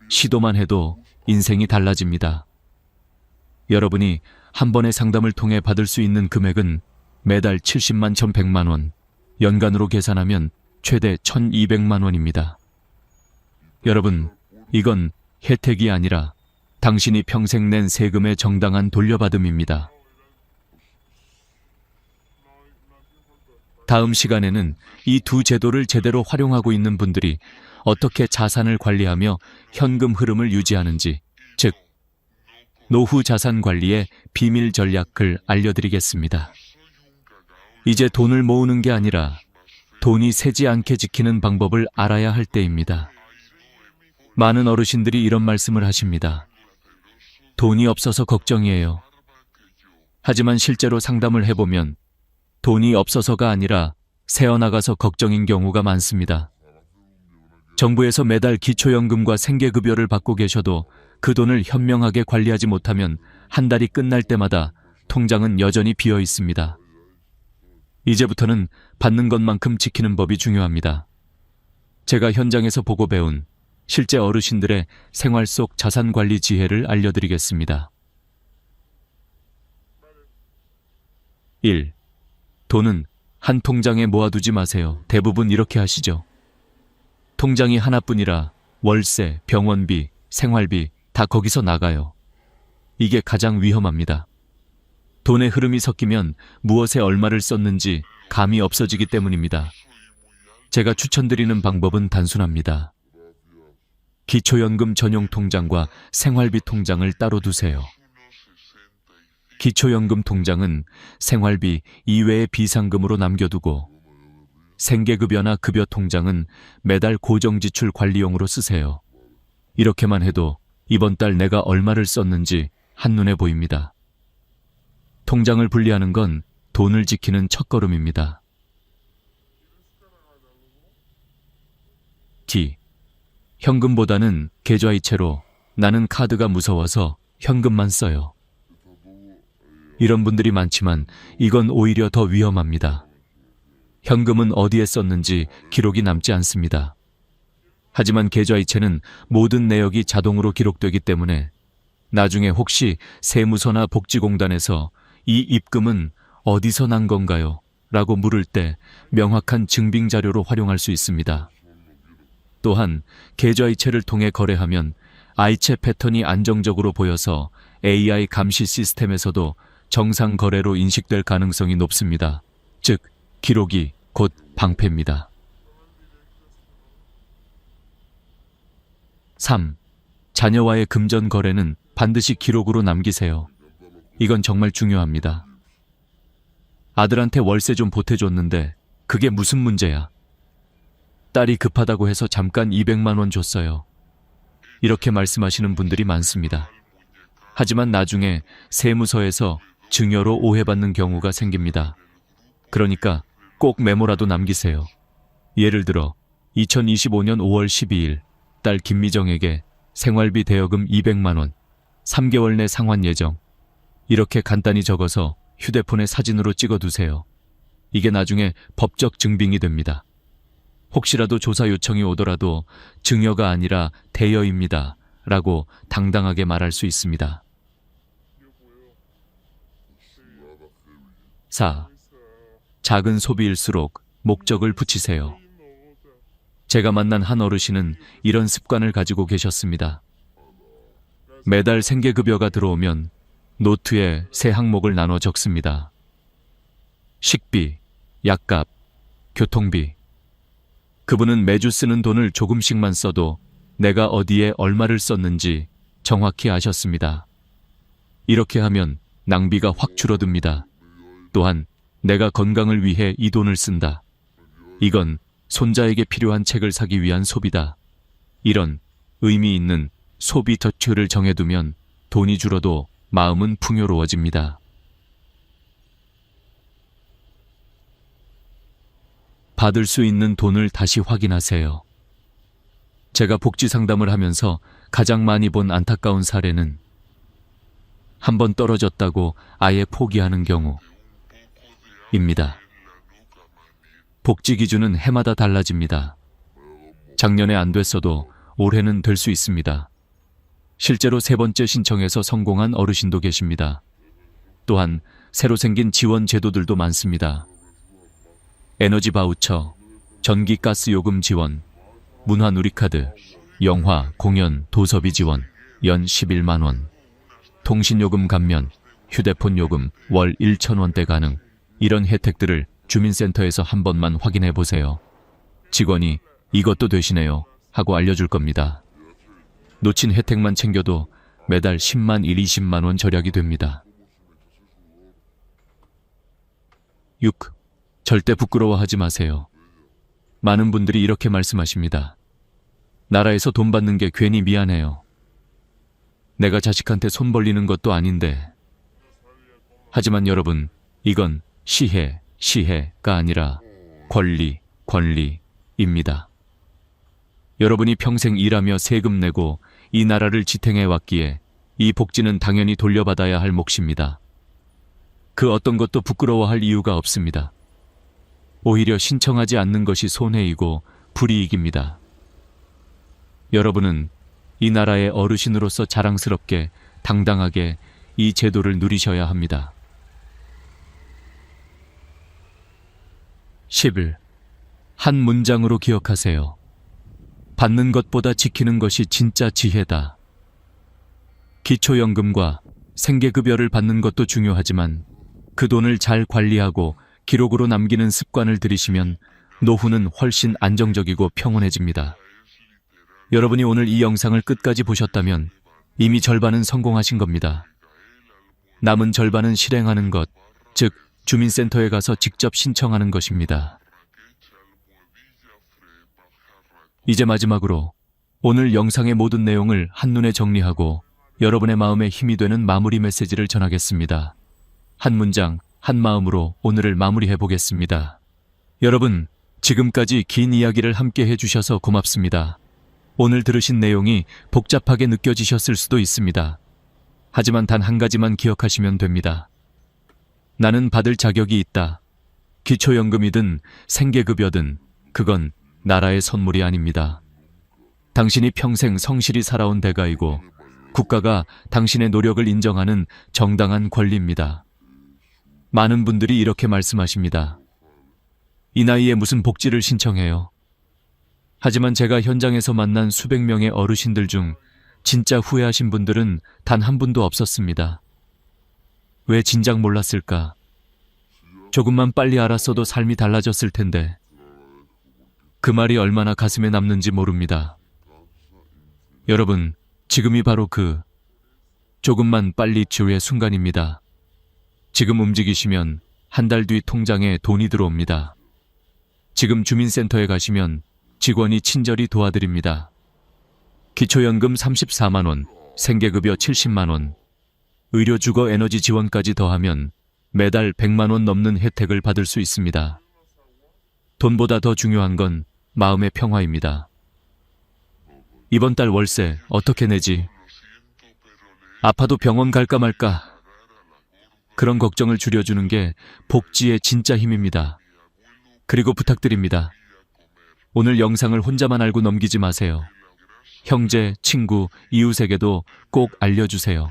시도만 해도 인생이 달라집니다. 여러분이 한 번의 상담을 통해 받을 수 있는 금액은 매달 70만 1,100만 원, 연간으로 계산하면 최대 1,200만 원입니다. 여러분, 이건 혜택이 아니라 당신이 평생 낸 세금의 정당한 돌려받음입니다. 다음 시간에는 이 두 제도를 제대로 활용하고 있는 분들이 어떻게 자산을 관리하며 현금 흐름을 유지하는지, 즉 노후 자산 관리의 비밀 전략을 알려드리겠습니다. 이제 돈을 모으는 게 아니라 돈이 새지 않게 지키는 방법을 알아야 할 때입니다. 많은 어르신들이 이런 말씀을 하십니다. 돈이 없어서 걱정이에요. 하지만 실제로 상담을 해보면 돈이 없어서가 아니라 새어나가서 걱정인 경우가 많습니다. 정부에서 매달 기초연금과 생계급여를 받고 계셔도 그 돈을 현명하게 관리하지 못하면 한 달이 끝날 때마다 통장은 여전히 비어 있습니다. 이제부터는 받는 것만큼 지키는 법이 중요합니다. 제가 현장에서 보고 배운 실제 어르신들의 생활 속 자산관리 지혜를 알려드리겠습니다. 1. 돈은 한 통장에 모아두지 마세요. 대부분 이렇게 하시죠. 통장이 하나뿐이라 월세, 병원비, 생활비 다 거기서 나가요. 이게 가장 위험합니다. 돈의 흐름이 섞이면 무엇에 얼마를 썼는지 감이 없어지기 때문입니다. 제가 추천드리는 방법은 단순합니다. 기초연금 전용 통장과 생활비 통장을 따로 두세요. 기초연금 통장은 생활비 이외의 비상금으로 남겨두고 생계급여나 급여 통장은 매달 고정지출 관리용으로 쓰세요. 이렇게만 해도 이번 달 내가 얼마를 썼는지 한눈에 보입니다. 통장을 분리하는 건 돈을 지키는 첫걸음입니다. D. 현금보다는 계좌이체로 나는 카드가 무서워서 현금만 써요. 이런 분들이 많지만 이건 오히려 더 위험합니다. 현금은 어디에 썼는지 기록이 남지 않습니다. 하지만 계좌이체는 모든 내역이 자동으로 기록되기 때문에 나중에 혹시 세무서나 복지공단에서 이 입금은 어디서 난 건가요? 라고 물을 때 명확한 증빙 자료로 활용할 수 있습니다. 또한 계좌이체를 통해 거래하면 아이체 패턴이 안정적으로 보여서 AI 감시 시스템에서도 정상 거래로 인식될 가능성이 높습니다. 즉, 기록이 곧 방패입니다. 3. 자녀와의 금전 거래는 반드시 기록으로 남기세요. 이건 정말 중요합니다. 아들한테 월세 좀 보태줬는데 그게 무슨 문제야? 딸이 급하다고 해서 잠깐 200만 원 줬어요. 이렇게 말씀하시는 분들이 많습니다. 하지만 나중에 세무서에서 증여로 오해받는 경우가 생깁니다. 그러니까 꼭 메모라도 남기세요. 예를 들어 2025년 5월 12일 딸 김미정에게 생활비 대여금 200만 원, 3개월 내 상환 예정. 이렇게 간단히 적어서 휴대폰에 사진으로 찍어두세요. 이게 나중에 법적 증빙이 됩니다. 혹시라도 조사 요청이 오더라도 증여가 아니라 대여입니다. 라고 당당하게 말할 수 있습니다. 4. 작은 소비일수록 목적을 붙이세요. 제가 만난 한 어르신은 이런 습관을 가지고 계셨습니다. 매달 생계급여가 들어오면 노트에 세 항목을 나눠 적습니다. 식비, 약값, 교통비. 그분은 매주 쓰는 돈을 조금씩만 써도 내가 어디에 얼마를 썼는지 정확히 아셨습니다. 이렇게 하면 낭비가 확 줄어듭니다. 또한 내가 건강을 위해 이 돈을 쓴다. 이건 손자에게 필요한 책을 사기 위한 소비다. 이런 의미 있는 소비 터치를 정해두면 돈이 줄어도 마음은 풍요로워집니다. 받을 수 있는 돈을 다시 확인하세요. 제가 복지 상담을 하면서 가장 많이 본 안타까운 사례는 한번 떨어졌다고 아예 포기하는 경우입니다. 복지 기준은 해마다 달라집니다. 작년에 안 됐어도 올해는 될 수 있습니다. 실제로 3번째 신청해서 성공한 어르신도 계십니다. 또한 새로 생긴 지원 제도들도 많습니다. 에너지 바우처, 전기 가스 요금 지원, 문화 누리카드, 영화, 공연, 도서비 지원, 연 11만 원, 통신요금 감면, 휴대폰 요금 월 1,000원대 가능. 이런 혜택들을 주민센터에서 한 번만 확인해 보세요. 직원이 이것도 되시네요 하고 알려줄 겁니다. 놓친 혜택만 챙겨도 매달 10만 20만 원 절약이 됩니다. 6. 절대 부끄러워하지 마세요. 많은 분들이 이렇게 말씀하십니다. 나라에서 돈 받는 게 괜히 미안해요. 내가 자식한테 손 벌리는 것도 아닌데. 하지만 여러분, 이건 시혜가 아니라 권리입니다. 여러분이 평생 일하며 세금 내고 이 나라를 지탱해 왔기에 이 복지는 당연히 돌려받아야 할 몫입니다. 그 어떤 것도 부끄러워할 이유가 없습니다. 오히려 신청하지 않는 것이 손해이고 불이익입니다. 여러분은 이 나라의 어르신으로서 자랑스럽게 당당하게 이 제도를 누리셔야 합니다. 11. 한 문장으로 기억하세요. 받는 것보다 지키는 것이 진짜 지혜다. 기초연금과 생계급여를 받는 것도 중요하지만 그 돈을 잘 관리하고 기록으로 남기는 습관을 들이시면 노후는 훨씬 안정적이고 평온해집니다. 여러분이 오늘 이 영상을 끝까지 보셨다면 이미 절반은 성공하신 겁니다. 남은 절반은 실행하는 것, 즉 주민센터에 가서 직접 신청하는 것입니다. 이제 마지막으로 오늘 영상의 모든 내용을 한눈에 정리하고 여러분의 마음에 힘이 되는 마무리 메시지를 전하겠습니다. 한 문장, 한 마음으로 오늘을 마무리해 보겠습니다. 여러분, 지금까지 긴 이야기를 함께 해주셔서 고맙습니다. 오늘 들으신 내용이 복잡하게 느껴지셨을 수도 있습니다. 하지만 단 한 가지만 기억하시면 됩니다. 나는 받을 자격이 있다. 기초연금이든 생계급여든 그건 나라의 선물이 아닙니다. 당신이 평생 성실히 살아온 대가이고 국가가 당신의 노력을 인정하는 정당한 권리입니다. 많은 분들이 이렇게 말씀하십니다. 이 나이에 무슨 복지를 신청해요? 하지만 제가 현장에서 만난 수백 명의 어르신들 중 진짜 후회하신 분들은 단 한 분도 없었습니다. 왜 진작 몰랐을까? 조금만 빨리 알았어도 삶이 달라졌을 텐데. 그 말이 얼마나 가슴에 남는지 모릅니다. 여러분, 지금이 바로 그 조금만 빨리 주의 순간입니다. 지금 움직이시면 한 달 뒤 통장에 돈이 들어옵니다. 지금 주민센터에 가시면 직원이 친절히 도와드립니다. 기초연금 34만 원, 생계급여 70만 원, 의료주거 에너지 지원까지 더하면 매달 100만 원 넘는 혜택을 받을 수 있습니다. 돈보다 더 중요한 건 마음의 평화입니다. 이번 달 월세 어떻게 내지? 아파도 병원 갈까 말까? 그런 걱정을 줄여주는 게 복지의 진짜 힘입니다. 그리고 부탁드립니다. 오늘 영상을 혼자만 알고 넘기지 마세요. 형제, 친구, 이웃에게도 꼭 알려주세요.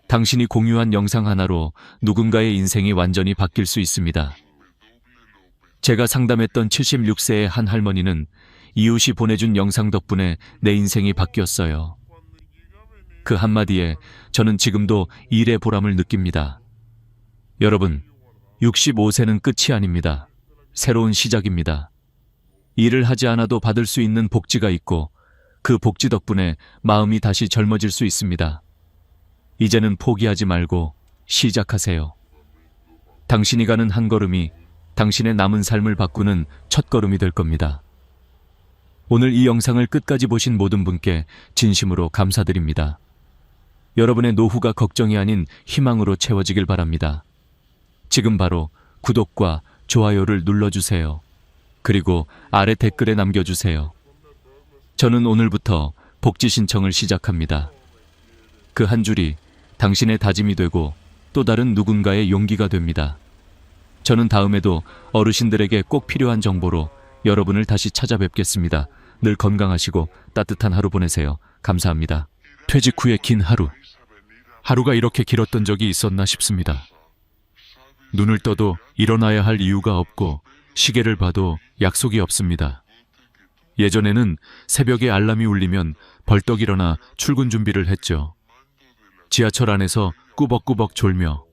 당신이 공유한 영상 하나로 누군가의 인생이 완전히 바뀔 수 있습니다. 제가 상담했던 76세의 한 할머니는 이웃이 보내준 영상 덕분에 내 인생이 바뀌었어요. 그 한마디에 저는 지금도 일의 보람을 느낍니다. 여러분, 65세는 끝이 아닙니다. 새로운 시작입니다. 일을 하지 않아도 받을 수 있는 복지가 있고 그 복지 덕분에 마음이 다시 젊어질 수 있습니다. 이제는 포기하지 말고 시작하세요. 당신이 가는 한 걸음이 당신의 남은 삶을 바꾸는 첫걸음이 될 겁니다. 오늘 이 영상을 끝까지 보신 모든 분께 진심으로 감사드립니다. 여러분의 노후가 걱정이 아닌 희망으로 채워지길 바랍니다. 지금 바로 구독과 좋아요를 눌러주세요. 그리고 아래 댓글에 남겨주세요. 저는 오늘부터 복지 신청을 시작합니다. 그 한 줄이 당신의 다짐이 되고 또 다른 누군가의 용기가 됩니다. 저는 다음에도 어르신들에게 꼭 필요한 정보로 여러분을 다시 찾아뵙겠습니다. 늘 건강하시고 따뜻한 하루 보내세요. 감사합니다. 퇴직 후의 긴 하루. 하루가 이렇게 길었던 적이 있었나 싶습니다. 눈을 떠도 일어나야 할 이유가 없고 시계를 봐도 약속이 없습니다. 예전에는 새벽에 알람이 울리면 벌떡 일어나 출근 준비를 했죠. 지하철 안에서 꾸벅꾸벅 졸며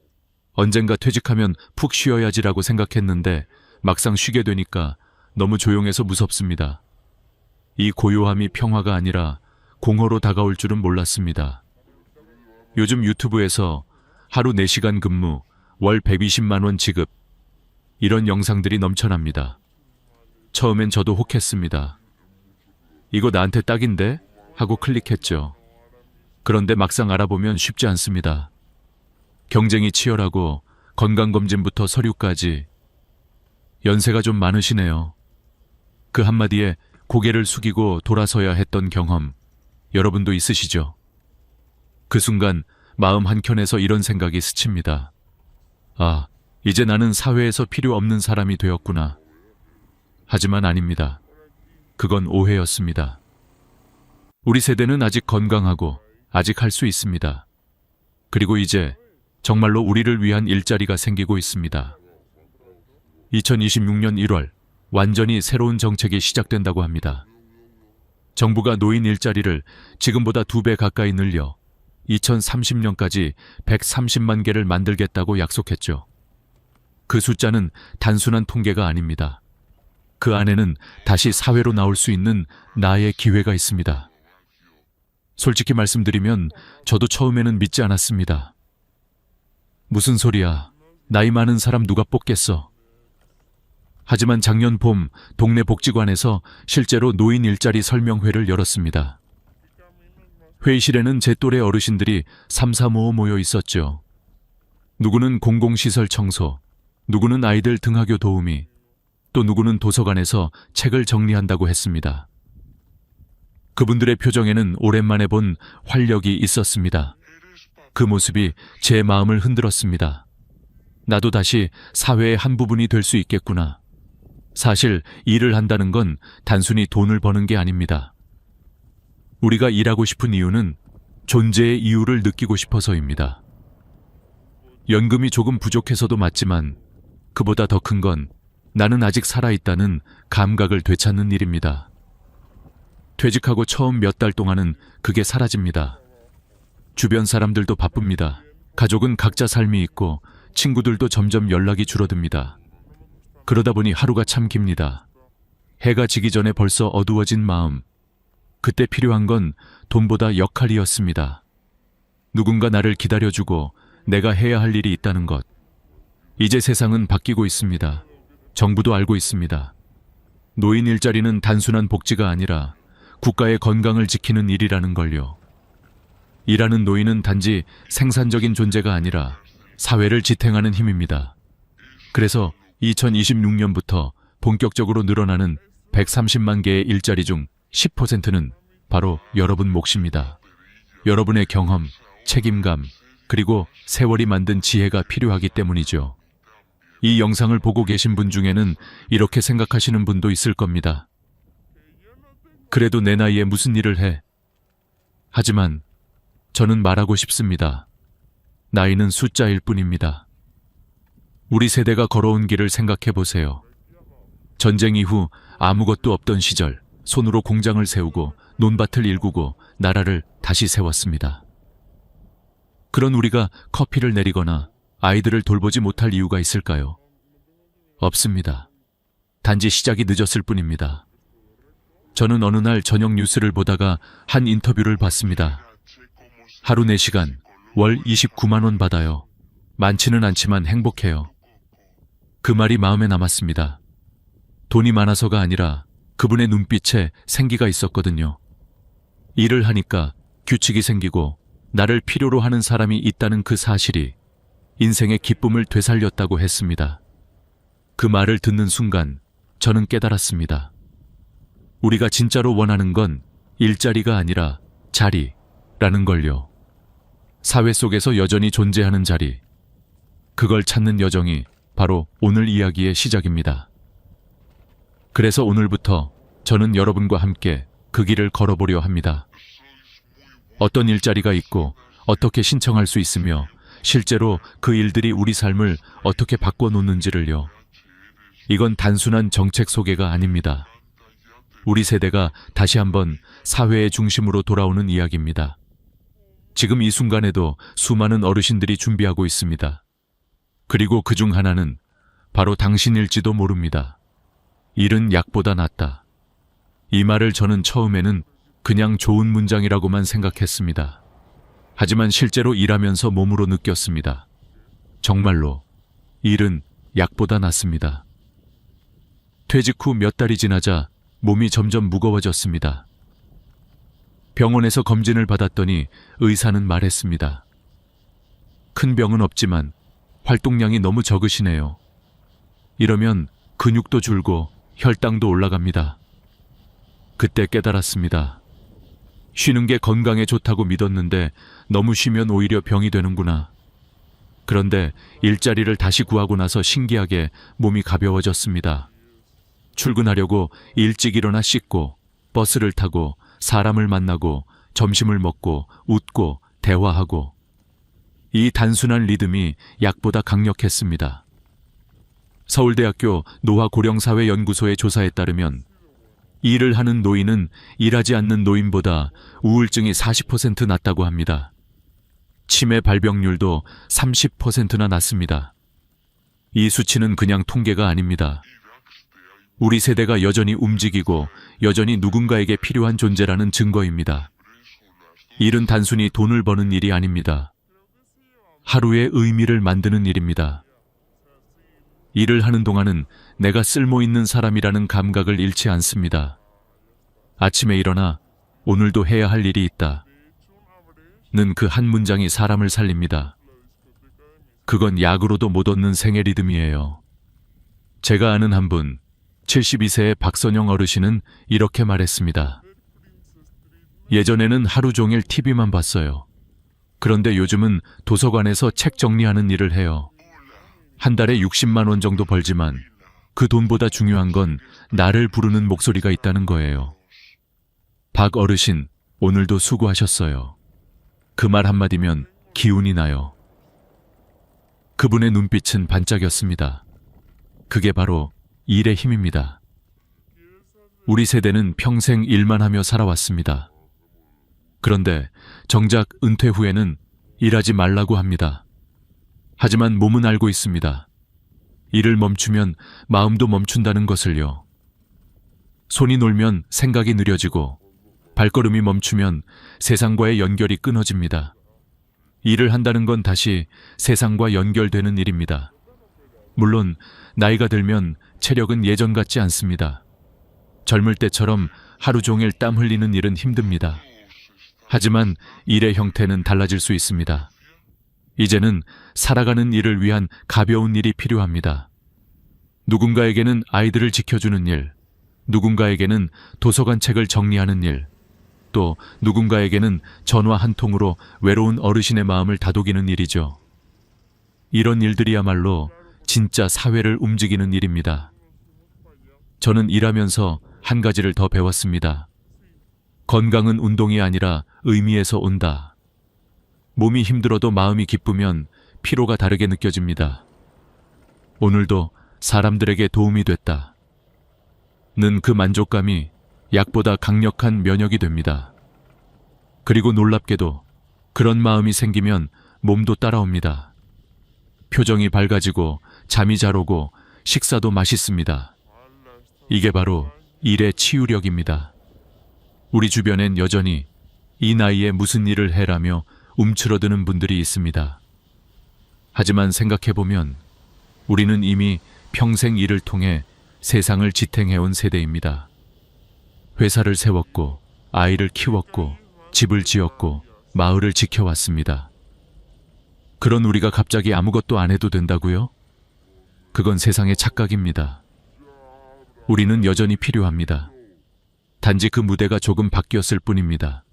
언젠가 퇴직하면 푹 쉬어야지라고 생각했는데 막상 쉬게 되니까 너무 조용해서 무섭습니다. 이 고요함이 평화가 아니라 공허로 다가올 줄은 몰랐습니다. 요즘 유튜브에서 하루 4시간 근무, 월 120만 원 지급, 이런 영상들이 넘쳐납니다. 처음엔 저도 혹했습니다. 이거 나한테 딱인데? 하고 클릭했죠. 그런데 막상 알아보면 쉽지 않습니다. 경쟁이 치열하고 건강검진부터 서류까지. 연세가 좀 많으시네요. 그 한마디에 고개를 숙이고 돌아서야 했던 경험, 여러분도 있으시죠? 그 순간 마음 한켠에서 이런 생각이 스칩니다. 아, 이제 나는 사회에서 필요 없는 사람이 되었구나. 하지만 아닙니다. 그건 오해였습니다. 우리 세대는 아직 건강하고 아직 할 수 있습니다. 그리고 이제 정말로 우리를 위한 일자리가 생기고 있습니다. 2026년 1월 완전히 새로운 정책이 시작된다고 합니다. 정부가 노인 일자리를 지금보다 2배 가까이 늘려 2030년까지 130만 개를 만들겠다고 약속했죠. 그 숫자는 단순한 통계가 아닙니다. 그 안에는 다시 사회로 나올 수 있는 나의 기회가 있습니다. 솔직히 말씀드리면 저도 처음에는 믿지 않았습니다. 무슨 소리야? 나이 많은 사람 누가 뽑겠어? 하지만 작년 봄 동네 복지관에서 실제로 노인 일자리 설명회를 열었습니다. 회의실에는 제 또래 어르신들이 삼삼오오 모여 있었죠. 누구는 공공시설 청소, 누구는 아이들 등하교 도우미, 또 누구는 도서관에서 책을 정리한다고 했습니다. 그분들의 표정에는 오랜만에 본 활력이 있었습니다. 그 모습이 제 마음을 흔들었습니다. 나도 다시 사회의 한 부분이 될 수 있겠구나. 사실 일을 한다는 건 단순히 돈을 버는 게 아닙니다. 우리가 일하고 싶은 이유는 존재의 이유를 느끼고 싶어서입니다. 연금이 조금 부족해서도 맞지만 그보다 더 큰 건 나는 아직 살아있다는 감각을 되찾는 일입니다. 퇴직하고 처음 몇 달 동안은 그게 사라집니다. 주변 사람들도 바쁩니다. 가족은 각자 삶이 있고 친구들도 점점 연락이 줄어듭니다. 그러다 보니 하루가 참 깁니다. 해가 지기 전에 벌써 어두워진 마음. 그때 필요한 건 돈보다 역할이었습니다. 누군가 나를 기다려주고 내가 해야 할 일이 있다는 것. 이제 세상은 바뀌고 있습니다. 정부도 알고 있습니다. 노인 일자리는 단순한 복지가 아니라 국가의 건강을 지키는 일이라는 걸요. 일하는 노인은 단지 생산적인 존재가 아니라 사회를 지탱하는 힘입니다. 그래서 2026년부터 본격적으로 늘어나는 130만 개의 일자리 중 10%는 바로 여러분 몫입니다. 여러분의 경험, 책임감, 그리고 세월이 만든 지혜가 필요하기 때문이죠. 이 영상을 보고 계신 분 중에는 이렇게 생각하시는 분도 있을 겁니다. 그래도 내 나이에 무슨 일을 해? 하지만 저는 말하고 싶습니다. 나이는 숫자일 뿐입니다. 우리 세대가 걸어온 길을 생각해 보세요. 전쟁 이후 아무것도 없던 시절, 손으로 공장을 세우고 논밭을 일구고 나라를 다시 세웠습니다. 그런 우리가 커피를 내리거나 아이들을 돌보지 못할 이유가 있을까요? 없습니다. 단지 시작이 늦었을 뿐입니다. 저는 어느 날 저녁 뉴스를 보다가 한 인터뷰를 봤습니다. 하루 4시간, 월 29만 원 받아요. 많지는 않지만 행복해요. 그 말이 마음에 남았습니다. 돈이 많아서가 아니라 그분의 눈빛에 생기가 있었거든요. 일을 하니까 규칙이 생기고 나를 필요로 하는 사람이 있다는 그 사실이 인생의 기쁨을 되살렸다고 했습니다. 그 말을 듣는 순간 저는 깨달았습니다. 우리가 진짜로 원하는 건 일자리가 아니라 자리라는 걸요. 사회 속에서 여전히 존재하는 자리. 그걸 찾는 여정이 바로 오늘 이야기의 시작입니다. 그래서 오늘부터 저는 여러분과 함께 그 길을 걸어보려 합니다. 어떤 일자리가 있고 어떻게 신청할 수 있으며 실제로 그 일들이 우리 삶을 어떻게 바꿔놓는지를요. 이건 단순한 정책 소개가 아닙니다. 우리 세대가 다시 한번 사회의 중심으로 돌아오는 이야기입니다. 지금 이 순간에도 수많은 어르신들이 준비하고 있습니다. 그리고 그중 하나는 바로 당신일지도 모릅니다. 일은 약보다 낫다. 이 말을 저는 처음에는 그냥 좋은 문장이라고만 생각했습니다. 하지만 실제로 일하면서 몸으로 느꼈습니다. 정말로 일은 약보다 낫습니다. 퇴직 후 몇 달이 지나자 몸이 점점 무거워졌습니다. 병원에서 검진을 받았더니 의사는 말했습니다. 큰 병은 없지만 활동량이 너무 적으시네요. 이러면 근육도 줄고 혈당도 올라갑니다. 그때 깨달았습니다. 쉬는 게 건강에 좋다고 믿었는데 너무 쉬면 오히려 병이 되는구나. 그런데 일자리를 다시 구하고 나서 신기하게 몸이 가벼워졌습니다. 출근하려고 일찍 일어나 씻고 버스를 타고 사람을 만나고 점심을 먹고 웃고 대화하고 이 단순한 리듬이 약보다 강력했습니다. 서울대학교 노화고령사회연구소의 조사에 따르면 일을 하는 노인은 일하지 않는 노인보다 우울증이 40% 낮다고 합니다. 치매 발병률도 30%나 낮습니다. 이 수치는 그냥 통계가 아닙니다. 우리 세대가 여전히 움직이고 여전히 누군가에게 필요한 존재라는 증거입니다. 일은 단순히 돈을 버는 일이 아닙니다. 하루의 의미를 만드는 일입니다. 일을 하는 동안은 내가 쓸모있는 사람이라는 감각을 잃지 않습니다. 아침에 일어나 오늘도 해야 할 일이 있다. 는 그 한 문장이 사람을 살립니다. 그건 약으로도 못 얻는 생애 리듬이에요. 제가 아는 한 분, 72세의 박선영 어르신은 이렇게 말했습니다. 예전에는 하루 종일 TV만 봤어요. 그런데 요즘은 도서관에서 책 정리하는 일을 해요. 한 달에 60만 원 정도 벌지만 그 돈보다 중요한 건 나를 부르는 목소리가 있다는 거예요. 박 어르신, 오늘도 수고하셨어요. 그 말 한마디면 기운이 나요. 그분의 눈빛은 반짝였습니다. 그게 바로 일의 힘입니다. 우리 세대는 평생 일만 하며 살아왔습니다. 그런데 정작 은퇴 후에는 일하지 말라고 합니다. 하지만 몸은 알고 있습니다. 일을 멈추면 마음도 멈춘다는 것을요. 손이 놀면 생각이 느려지고 발걸음이 멈추면 세상과의 연결이 끊어집니다. 일을 한다는 건 다시 세상과 연결되는 일입니다. 물론 나이가 들면 체력은 예전 같지 않습니다. 젊을 때처럼 하루 종일 땀 흘리는 일은 힘듭니다. 하지만 일의 형태는 달라질 수 있습니다. 이제는 살아가는 일을 위한 가벼운 일이 필요합니다. 누군가에게는 아이들을 지켜주는 일, 누군가에게는 도서관 책을 정리하는 일, 또 누군가에게는 전화 한 통으로 외로운 어르신의 마음을 다독이는 일이죠. 이런 일들이야말로 진짜 사회를 움직이는 일입니다. 저는 일하면서 한 가지를 더 배웠습니다. 건강은 운동이 아니라 의미에서 온다. 몸이 힘들어도 마음이 기쁘면 피로가 다르게 느껴집니다. 오늘도 사람들에게 도움이 됐다. 는 그 만족감이 약보다 강력한 면역이 됩니다. 그리고 놀랍게도 그런 마음이 생기면 몸도 따라옵니다. 표정이 밝아지고 잠이 잘 오고 식사도 맛있습니다. 이게 바로 일의 치유력입니다. 우리 주변엔 여전히 이 나이에 무슨 일을 해라며 움츠러드는 분들이 있습니다. 하지만 생각해보면 우리는 이미 평생 일을 통해 세상을 지탱해온 세대입니다. 회사를 세웠고 아이를 키웠고 집을 지었고 마을을 지켜왔습니다. 그런 우리가 갑자기 아무것도 안 해도 된다고요? 그건 세상의 착각입니다. 우리는 여전히 필요합니다. 단지 그 무대가 조금 바뀌었을 뿐입니다.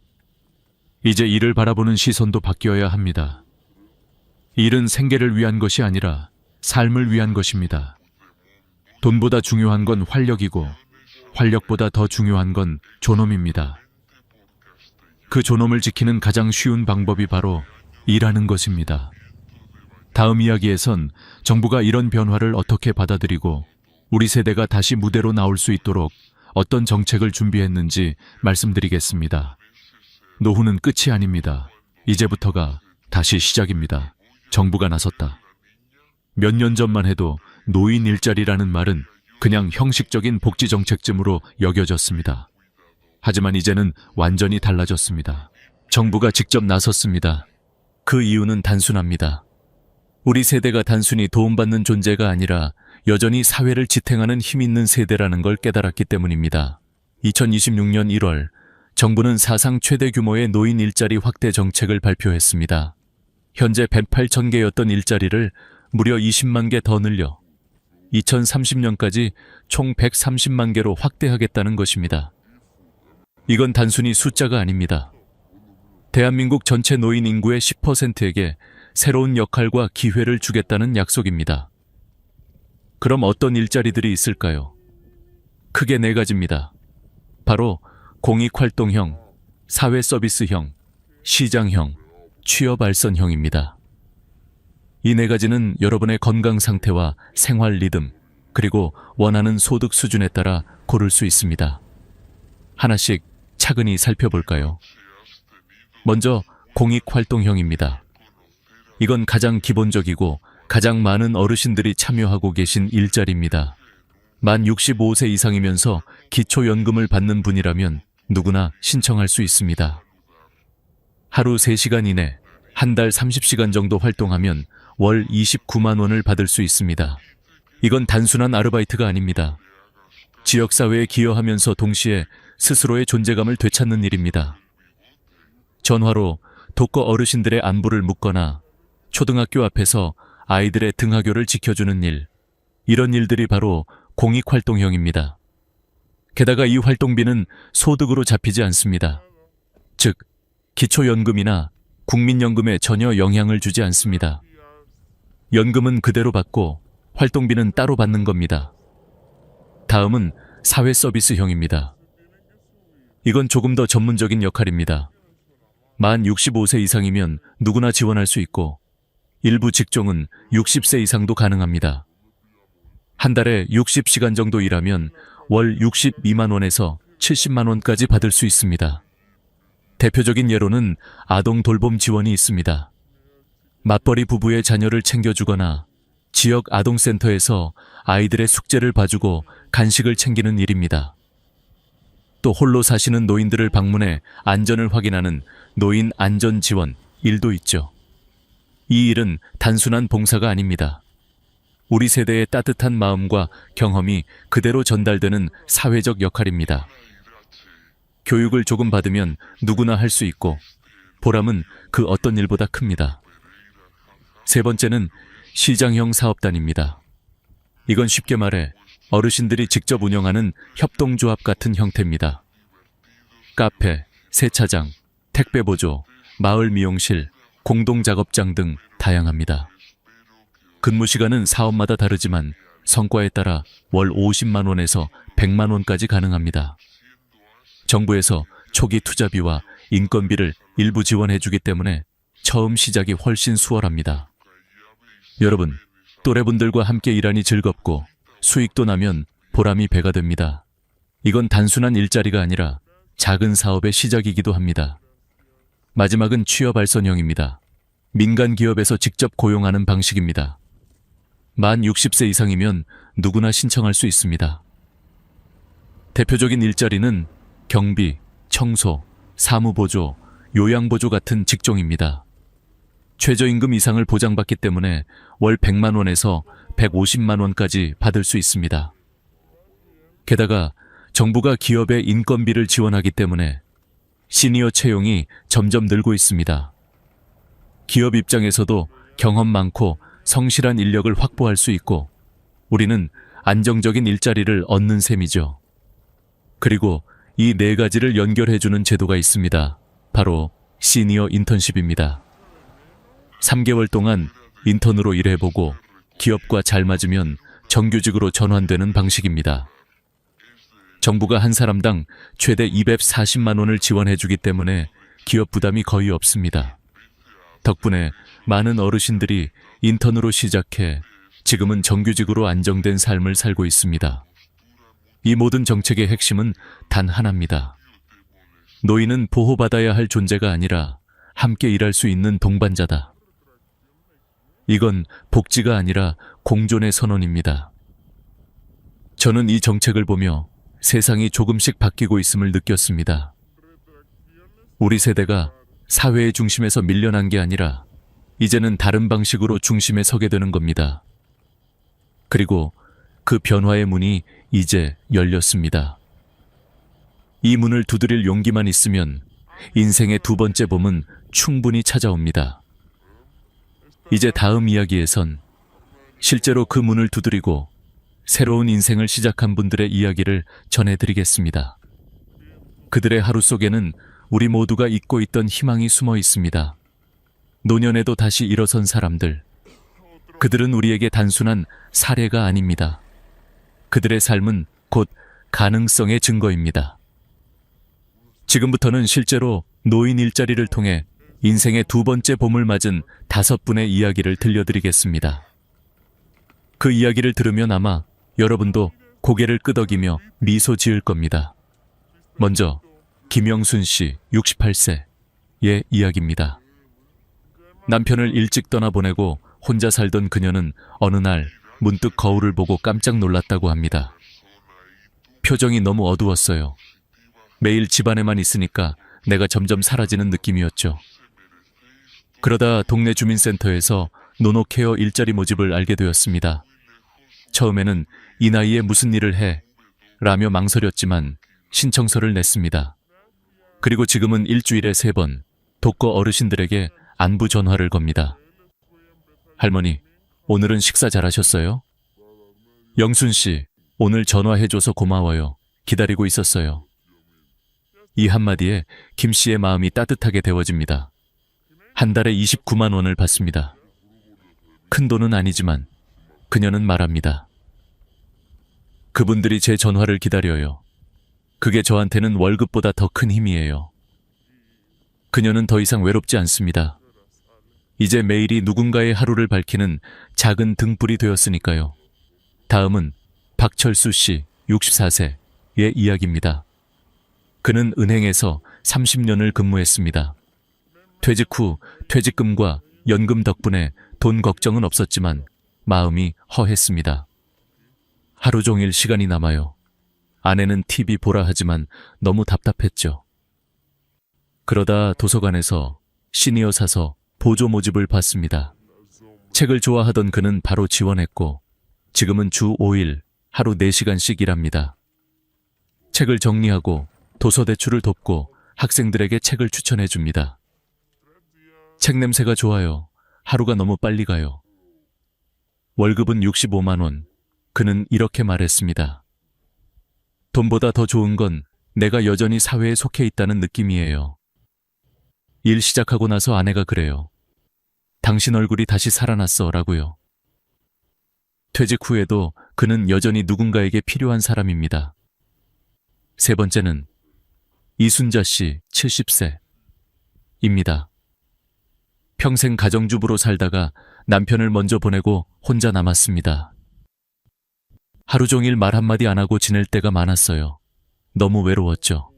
이제 일을 바라보는 시선도 바뀌어야 합니다. 일은 생계를 위한 것이 아니라 삶을 위한 것입니다. 돈보다 중요한 건 활력이고 활력보다 더 중요한 건 존엄입니다. 그 존엄을 지키는 가장 쉬운 방법이 바로 일하는 것입니다. 다음 이야기에선 정부가 이런 변화를 어떻게 받아들이고 우리 세대가 다시 무대로 나올 수 있도록 어떤 정책을 준비했는지 말씀드리겠습니다. 노후는 끝이 아닙니다. 이제부터가 다시 시작입니다. 정부가 나섰다. 몇 년 전만 해도 노인 일자리라는 말은 그냥 형식적인 복지 정책쯤으로 여겨졌습니다. 하지만 이제는 완전히 달라졌습니다. 정부가 직접 나섰습니다. 그 이유는 단순합니다. 우리 세대가 단순히 도움받는 존재가 아니라 여전히 사회를 지탱하는 힘 있는 세대라는 걸 깨달았기 때문입니다. 2026년 1월 정부는 사상 최대 규모의 노인 일자리 확대 정책을 발표했습니다. 현재 108천 개였던 일자리를 무려 20만 개 더 늘려 2030년까지 총 130만 개로 확대하겠다는 것입니다. 이건 단순히 숫자가 아닙니다. 대한민국 전체 노인 인구의 10%에게 새로운 역할과 기회를 주겠다는 약속입니다. 그럼 어떤 일자리들이 있을까요? 크게 네 가지입니다. 바로 공익활동형, 사회서비스형, 시장형, 취업알선형입니다. 이 네 가지는 여러분의 건강 상태와 생활 리듬, 그리고 원하는 소득 수준에 따라 고를 수 있습니다. 하나씩 차근히 살펴볼까요? 먼저 공익활동형입니다. 이건 가장 기본적이고 가장 많은 어르신들이 참여하고 계신 일자리입니다. 만 65세 이상이면서 기초연금을 받는 분이라면 누구나 신청할 수 있습니다. 하루 3시간 이내, 한 달 30시간 정도 활동하면 월 29만 원을 받을 수 있습니다. 이건 단순한 아르바이트가 아닙니다. 지역사회에 기여하면서 동시에 스스로의 존재감을 되찾는 일입니다. 전화로 독거 어르신들의 안부를 묻거나 초등학교 앞에서 아이들의 등하교를 지켜주는 일, 이런 일들이 바로 공익활동형입니다. 게다가 이 활동비는 소득으로 잡히지 않습니다. 즉, 기초연금이나 국민연금에 전혀 영향을 주지 않습니다. 연금은 그대로 받고 활동비는 따로 받는 겁니다. 다음은 사회서비스형입니다. 이건 조금 더 전문적인 역할입니다. 만 65세 이상이면 누구나 지원할 수 있고 일부 직종은 60세 이상도 가능합니다. 한 달에 60시간 정도 일하면 월 62만 원에서 70만 원까지 받을 수 있습니다. 대표적인 예로는 아동 돌봄 지원이 있습니다. 맞벌이 부부의 자녀를 챙겨주거나 지역 아동센터에서 아이들의 숙제를 봐주고 간식을 챙기는 일입니다. 또 홀로 사시는 노인들을 방문해 안전을 확인하는 노인 안전 지원 일도 있죠. 이 일은 단순한 봉사가 아닙니다. 우리 세대의 따뜻한 마음과 경험이 그대로 전달되는 사회적 역할입니다. 교육을 조금 받으면 누구나 할 수 있고 보람은 그 어떤 일보다 큽니다. 세 번째는 시장형 사업단입니다. 이건 쉽게 말해 어르신들이 직접 운영하는 협동조합 같은 형태입니다. 카페, 세차장, 택배보조, 마을 미용실, 공동작업장 등 다양합니다. 근무 시간은 사업마다 다르지만 성과에 따라 월 50만 원에서 100만 원까지 가능합니다. 정부에서 초기 투자비와 인건비를 일부 지원해주기 때문에 처음 시작이 훨씬 수월합니다. 여러분, 또래분들과 함께 일하니 즐겁고 수익도 나면 보람이 배가 됩니다. 이건 단순한 일자리가 아니라 작은 사업의 시작이기도 합니다. 마지막은 취업 발전형입니다. 민간 기업에서 직접 고용하는 방식입니다. 만 60세 이상이면 누구나 신청할 수 있습니다. 대표적인 일자리는 경비, 청소, 사무보조, 요양보조 같은 직종입니다. 최저임금 이상을 보장받기 때문에 월 100만 원에서 150만 원까지 받을 수 있습니다. 게다가 정부가 기업의 인건비를 지원하기 때문에 시니어 채용이 점점 늘고 있습니다. 기업 입장에서도 경험 많고 성실한 인력을 확보할 수 있고 우리는 안정적인 일자리를 얻는 셈이죠. 그리고 이 네 가지를 연결해주는 제도가 있습니다. 바로 시니어 인턴십입니다. 3개월 동안 인턴으로 일해보고 기업과 잘 맞으면 정규직으로 전환되는 방식입니다. 정부가 한 사람당 최대 240만 원을 지원해주기 때문에 기업 부담이 거의 없습니다. 덕분에 많은 어르신들이 인턴으로 시작해 지금은 정규직으로 안정된 삶을 살고 있습니다. 이 모든 정책의 핵심은 단 하나입니다. 노인은 보호받아야 할 존재가 아니라 함께 일할 수 있는 동반자다. 이건 복지가 아니라 공존의 선언입니다. 저는 이 정책을 보며 세상이 조금씩 바뀌고 있음을 느꼈습니다. 우리 세대가 사회의 중심에서 밀려난 게 아니라 이제는 다른 방식으로 중심에 서게 되는 겁니다. 그리고 그 변화의 문이 이제 열렸습니다. 이 문을 두드릴 용기만 있으면 인생의 두 번째 봄은 충분히 찾아옵니다. 이제 다음 이야기에선 실제로 그 문을 두드리고 새로운 인생을 시작한 분들의 이야기를 전해드리겠습니다. 그들의 하루 속에는 우리 모두가 잊고 있던 희망이 숨어 있습니다. 노년에도 다시 일어선 사람들. 그들은 우리에게 단순한 사례가 아닙니다. 그들의 삶은 곧 가능성의 증거입니다. 지금부터는 실제로 노인 일자리를 통해 인생의 두 번째 봄을 맞은 5분의 이야기를 들려드리겠습니다. 그 이야기를 들으면 아마 여러분도 고개를 끄덕이며 미소 지을 겁니다. 먼저 김영순 씨 68세의 이야기입니다. 남편을 일찍 떠나보내고 혼자 살던 그녀는 어느 날 문득 거울을 보고 깜짝 놀랐다고 합니다. 표정이 너무 어두웠어요. 매일 집안에만 있으니까 내가 점점 사라지는 느낌이었죠. 그러다 동네 주민센터에서 노노케어 일자리 모집을 알게 되었습니다. 처음에는 이 나이에 무슨 일을 해? 라며 망설였지만 신청서를 냈습니다. 그리고 지금은 일주일에 3번 독거 어르신들에게 안부 전화를 겁니다. 할머니, 오늘은 식사 잘하셨어요? 영순 씨, 오늘 전화해줘서 고마워요. 기다리고 있었어요. 이 한마디에 김 씨의 마음이 따뜻하게 데워집니다. 한 달에 29만 원을 받습니다. 큰 돈은 아니지만 그녀는 말합니다. 그분들이 제 전화를 기다려요. 그게 저한테는 월급보다 더 큰 힘이에요. 그녀는 더 이상 외롭지 않습니다. 이제 매일이 누군가의 하루를 밝히는 작은 등불이 되었으니까요. 다음은 박철수 씨 64세의 이야기입니다. 그는 은행에서 30년을 근무했습니다. 퇴직 후 퇴직금과 연금 덕분에 돈 걱정은 없었지만 마음이 허했습니다. 하루 종일 시간이 남아요. 아내는 TV 보라 하지만 너무 답답했죠. 그러다 도서관에서 시니어 사서 보조 모집을 받습니다. 책을 좋아하던 그는 바로 지원했고 지금은 주 5일 하루 4시간씩 일합니다. 책을 정리하고 도서 대출을 돕고 학생들에게 책을 추천해 줍니다. 책 냄새가 좋아요. 하루가 너무 빨리 가요. 월급은 65만 원. 그는 이렇게 말했습니다. 돈보다 더 좋은 건 내가 여전히 사회에 속해 있다는 느낌이에요. 일 시작하고 나서 아내가 그래요. 당신 얼굴이 다시 살아났어 라고요. 퇴직 후에도 그는 여전히 누군가에게 필요한 사람입니다. 세 번째는 이순자 씨 70세입니다. 평생 가정주부로 살다가 남편을 먼저 보내고 혼자 남았습니다. 하루 종일 말 한마디 안 하고 지낼 때가 많았어요. 너무 외로웠죠.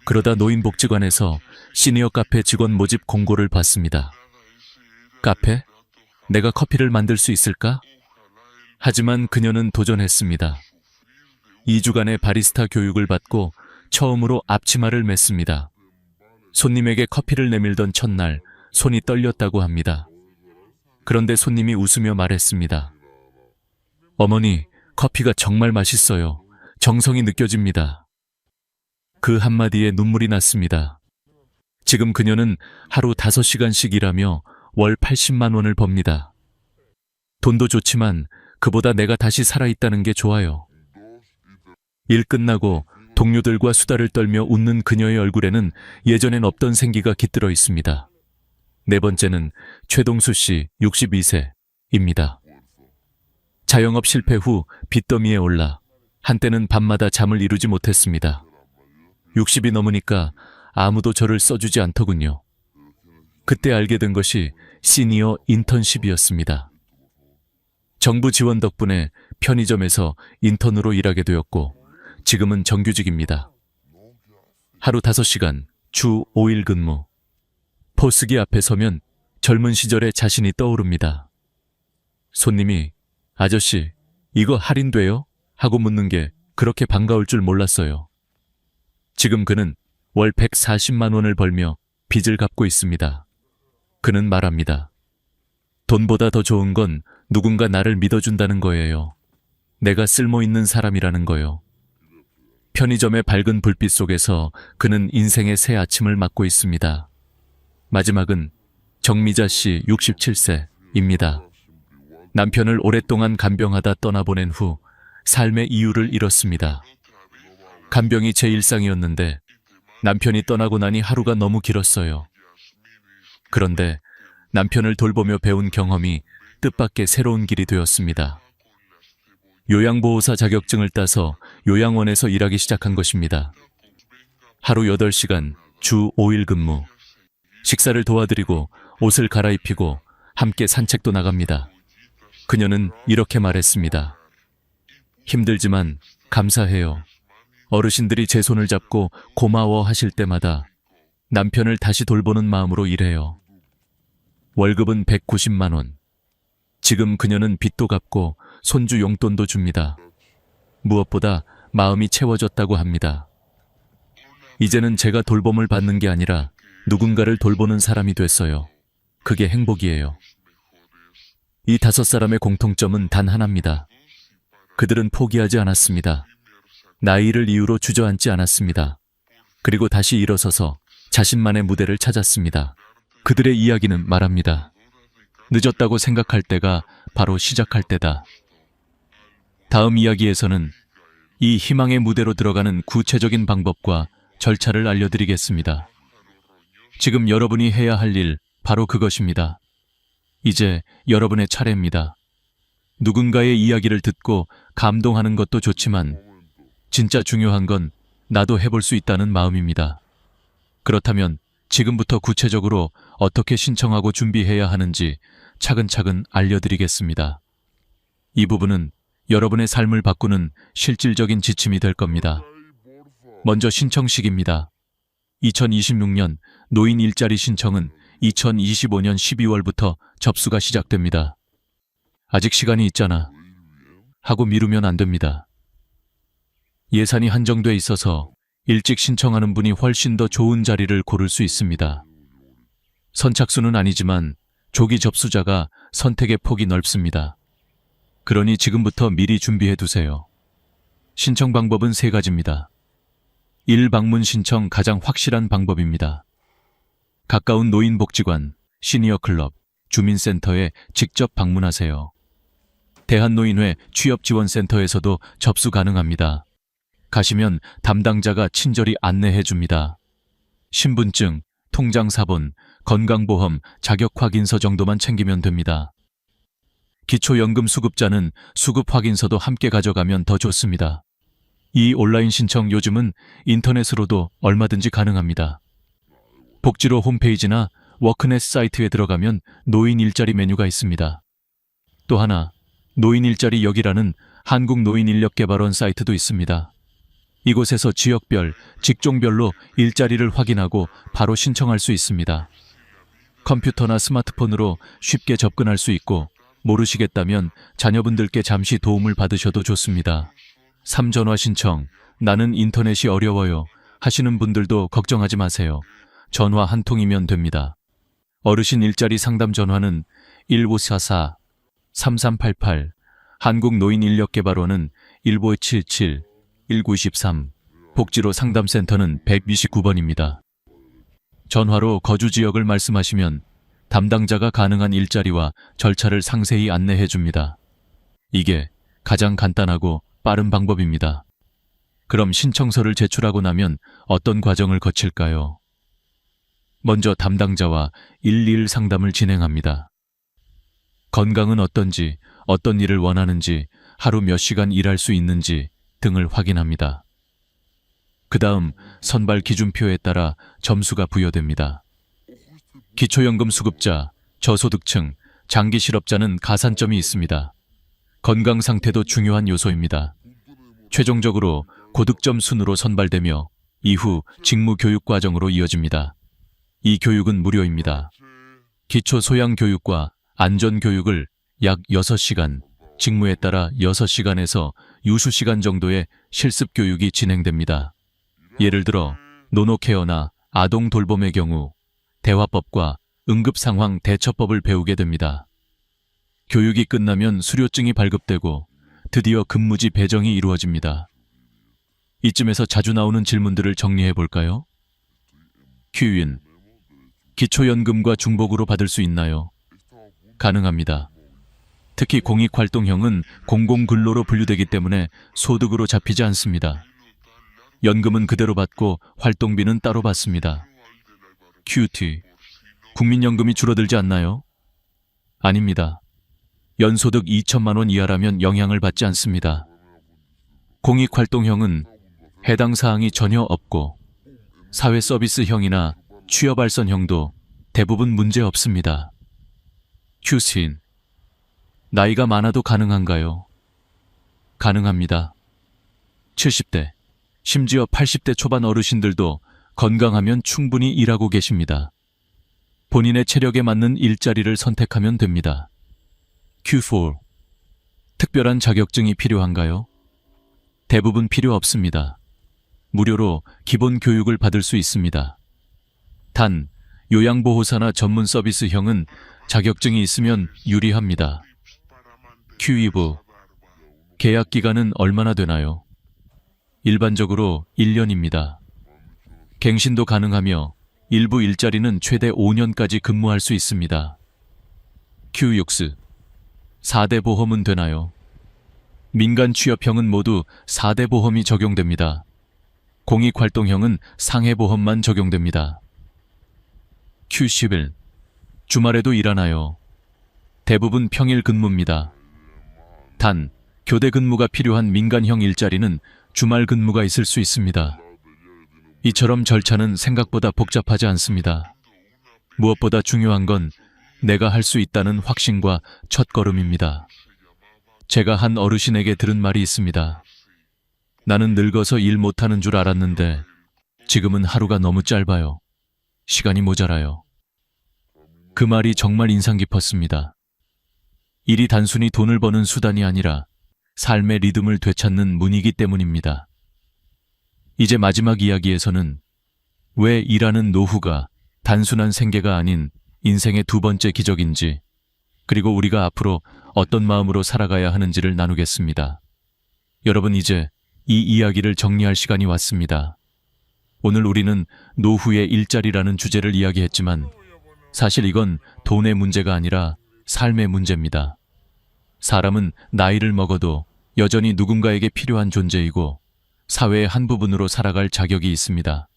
그러다 노인복지관에서 시니어 카페 직원 모집 공고를 봤습니다. 카페? 내가 커피를 만들 수 있을까? 하지만 그녀는 도전했습니다. 2주간의 바리스타 교육을 받고 처음으로 앞치마를 맸습니다. 손님에게 커피를 내밀던 첫날 손이 떨렸다고 합니다. 그런데 손님이 웃으며 말했습니다. 어머니, 커피가 정말 맛있어요. 정성이 느껴집니다. 그 한마디에 눈물이 났습니다. 지금 그녀는 하루 5시간씩 일하며 월 80만 원을 법니다. 돈도 좋지만 그보다 내가 다시 살아있다는 게 좋아요. 일 끝나고 동료들과 수다를 떨며 웃는 그녀의 얼굴에는 예전엔 없던 생기가 깃들어 있습니다. 네 번째는 최동수 씨 62세입니다. 자영업 실패 후 빚더미에 올라 한때는 밤마다 잠을 이루지 못했습니다. 60이 넘으니까 아무도 저를 써주지 않더군요. 그때 알게 된 것이 시니어 인턴십이었습니다. 정부 지원 덕분에 편의점에서 인턴으로 일하게 되었고 지금은 정규직입니다. 하루 5시간, 주 5일 근무. 포스기 앞에 서면 젊은 시절의 자신이 떠오릅니다. 손님이 아저씨, 이거 할인돼요? 하고 묻는 게 그렇게 반가울 줄 몰랐어요. 지금 그는 월 140만 원을 벌며 빚을 갚고 있습니다. 그는 말합니다. 돈보다 더 좋은 건 누군가 나를 믿어준다는 거예요. 내가 쓸모있는 사람이라는 거요. 편의점의 밝은 불빛 속에서 그는 인생의 새 아침을 맞고 있습니다. 마지막은 정미자 씨 67세입니다. 남편을 오랫동안 간병하다 떠나보낸 후 삶의 이유를 잃었습니다. 간병이 제 일상이었는데 남편이 떠나고 나니 하루가 너무 길었어요. 그런데 남편을 돌보며 배운 경험이 뜻밖의 새로운 길이 되었습니다. 요양보호사 자격증을 따서 요양원에서 일하기 시작한 것입니다. 하루 8시간, 주 5일 근무. 식사를 도와드리고 옷을 갈아입히고 함께 산책도 나갑니다. 그녀는 이렇게 말했습니다. 힘들지만 감사해요. 어르신들이 제 손을 잡고 고마워 하실 때마다 남편을 다시 돌보는 마음으로 일해요. 월급은 190만 원. 지금 그녀는 빚도 갚고 손주 용돈도 줍니다. 무엇보다 마음이 채워졌다고 합니다. 이제는 제가 돌봄을 받는 게 아니라 누군가를 돌보는 사람이 됐어요. 그게 행복이에요. 이 5사람의 공통점은 단 하나입니다. 그들은 포기하지 않았습니다. 나이를 이유로 주저앉지 않았습니다. 그리고 다시 일어서서 자신만의 무대를 찾았습니다. 그들의 이야기는 말합니다. 늦었다고 생각할 때가 바로 시작할 때다. 다음 이야기에서는 이 희망의 무대로 들어가는 구체적인 방법과 절차를 알려드리겠습니다. 지금 여러분이 해야 할 일 바로 그것입니다. 이제 여러분의 차례입니다. 누군가의 이야기를 듣고 감동하는 것도 좋지만 진짜 중요한 건 나도 해볼 수 있다는 마음입니다. 그렇다면 지금부터 구체적으로 어떻게 신청하고 준비해야 하는지 차근차근 알려드리겠습니다. 이 부분은 여러분의 삶을 바꾸는 실질적인 지침이 될 겁니다. 먼저 신청식입니다. 2026년 노인 일자리 신청은 2025년 12월부터 접수가 시작됩니다. 아직 시간이 있잖아 하고 미루면 안 됩니다. 예산이 한정돼 있어서 일찍 신청하는 분이 훨씬 더 좋은 자리를 고를 수 있습니다. 선착순은 아니지만 조기 접수자가 선택의 폭이 넓습니다. 그러니 지금부터 미리 준비해 두세요. 신청 방법은 3가지입니다. 1. 방문 신청 가장 확실한 방법입니다. 가까운 노인복지관, 시니어 클럽, 주민센터에 직접 방문하세요. 대한노인회 취업지원센터에서도 접수 가능합니다. 가시면 담당자가 친절히 안내해 줍니다. 신분증, 통장사본, 건강보험, 자격확인서 정도만 챙기면 됩니다. 기초연금 수급자는 수급 확인서도 함께 가져가면 더 좋습니다. 이 온라인 신청 요즘은 인터넷으로도 얼마든지 가능합니다. 복지로 홈페이지나 워크넷 사이트에 들어가면 노인 일자리 메뉴가 있습니다. 또 하나, 노인 일자리 역이라는 한국노인인력개발원 사이트도 있습니다. 이곳에서 지역별, 직종별로 일자리를 확인하고 바로 신청할 수 있습니다. 컴퓨터나 스마트폰으로 쉽게 접근할 수 있고 모르시겠다면 자녀분들께 잠시 도움을 받으셔도 좋습니다. 3전화 신청, 나는 인터넷이 어려워요 하시는 분들도 걱정하지 마세요. 전화 한 통이면 됩니다. 어르신 일자리 상담 전화는 1544-3388, 한국노인인력개발원은 1577-1923, 복지로 상담센터는 129번입니다. 전화로 거주 지역을 말씀하시면 담당자가 가능한 일자리와 절차를 상세히 안내해 줍니다. 이게 가장 간단하고 빠른 방법입니다. 그럼 신청서를 제출하고 나면 어떤 과정을 거칠까요? 먼저 담당자와 1:1 상담을 진행합니다. 건강은 어떤지, 어떤 일을 원하는지, 하루 몇 시간 일할 수 있는지 등을 확인합니다. 그 다음 선발 기준표에 따라 점수가 부여됩니다. 기초연금 수급자, 저소득층, 장기 실업자는 가산점이 있습니다. 건강 상태도 중요한 요소입니다. 최종적으로 고득점 순으로 선발되며 이후 직무 교육 과정으로 이어집니다. 이 교육은 무료입니다. 기초 소양 교육과 안전 교육을 약 6시간, 직무에 따라 6시간에서 유수 시간 정도의 실습 교육이 진행됩니다. 예를 들어 노노케어나 아동 돌봄의 경우 대화법과 응급상황 대처법을 배우게 됩니다. 교육이 끝나면 수료증이 발급되고 드디어 근무지 배정이 이루어집니다. 이쯤에서 자주 나오는 질문들을 정리해 볼까요? 큐인, 기초연금과 중복으로 받을 수 있나요? 가능합니다. 특히 공익활동형은 공공근로로 분류되기 때문에 소득으로 잡히지 않습니다. 연금은 그대로 받고 활동비는 따로 받습니다. 큐티, 국민연금이 줄어들지 않나요? 아닙니다. 연소득 2천만 원 이하라면 영향을 받지 않습니다. 공익활동형은 해당 사항이 전혀 없고 사회서비스형이나 취업발전형도 대부분 문제 없습니다. 큐신, 나이가 많아도 가능한가요? 가능합니다. 70대, 심지어 80대 초반 어르신들도 건강하면 충분히 일하고 계십니다. 본인의 체력에 맞는 일자리를 선택하면 됩니다. Q4, 특별한 자격증이 필요한가요? 대부분 필요 없습니다. 무료로 기본 교육을 받을 수 있습니다. 단, 요양보호사나 전문 서비스형은 자격증이 있으면 유리합니다. Q2부, 계약 기간은 얼마나 되나요? 일반적으로 1년입니다. 갱신도 가능하며 일부 일자리는 최대 5년까지 근무할 수 있습니다. Q6, 4대 보험은 되나요? 민간 취업형은 모두 4대 보험이 적용됩니다. 공익활동형은 상해보험만 적용됩니다. Q11, 주말에도 일하나요? 대부분 평일 근무입니다. 단, 교대 근무가 필요한 민간형 일자리는 주말 근무가 있을 수 있습니다. 이처럼 절차는 생각보다 복잡하지 않습니다. 무엇보다 중요한 건 내가 할 수 있다는 확신과 첫걸음입니다. 제가 한 어르신에게 들은 말이 있습니다. 나는 늙어서 일 못하는 줄 알았는데 지금은 하루가 너무 짧아요. 시간이 모자라요. 그 말이 정말 인상 깊었습니다. 일이 단순히 돈을 버는 수단이 아니라 삶의 리듬을 되찾는 문이기 때문입니다. 이제 마지막 이야기에서는 왜 일하는 노후가 단순한 생계가 아닌 인생의 두 번째 기적인지, 그리고 우리가 앞으로 어떤 마음으로 살아가야 하는지를 나누겠습니다. 여러분, 이제 이 이야기를 정리할 시간이 왔습니다. 오늘 우리는 노후의 일자리라는 주제를 이야기했지만 사실 이건 돈의 문제가 아니라 삶의 문제입니다. 사람은 나이를 먹어도 여전히 누군가에게 필요한 존재이고 사회의 한 부분으로 살아갈 자격이 있습니다.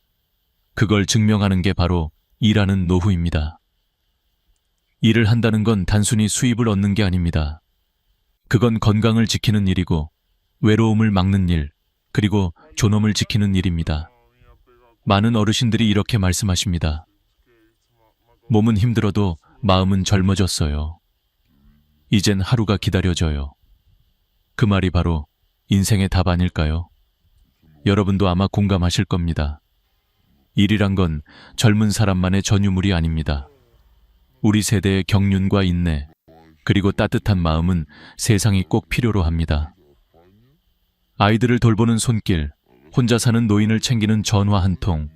그걸 증명하는 게 바로 일하는 노후입니다. 일을 한다는 건 단순히 수입을 얻는 게 아닙니다. 그건 건강을 지키는 일이고 외로움을 막는 일, 그리고 존엄을 지키는 일입니다. 많은 어르신들이 이렇게 말씀하십니다. 몸은 힘들어도 마음은 젊어졌어요. 이젠 하루가 기다려져요. 그 말이 바로 인생의 답 아닐까요? 여러분도 아마 공감하실 겁니다. 일이란 건 젊은 사람만의 전유물이 아닙니다. 우리 세대의 경륜과 인내, 그리고 따뜻한 마음은 세상이 꼭 필요로 합니다. 아이들을 돌보는 손길, 혼자 사는 노인을 챙기는 전화 한 통,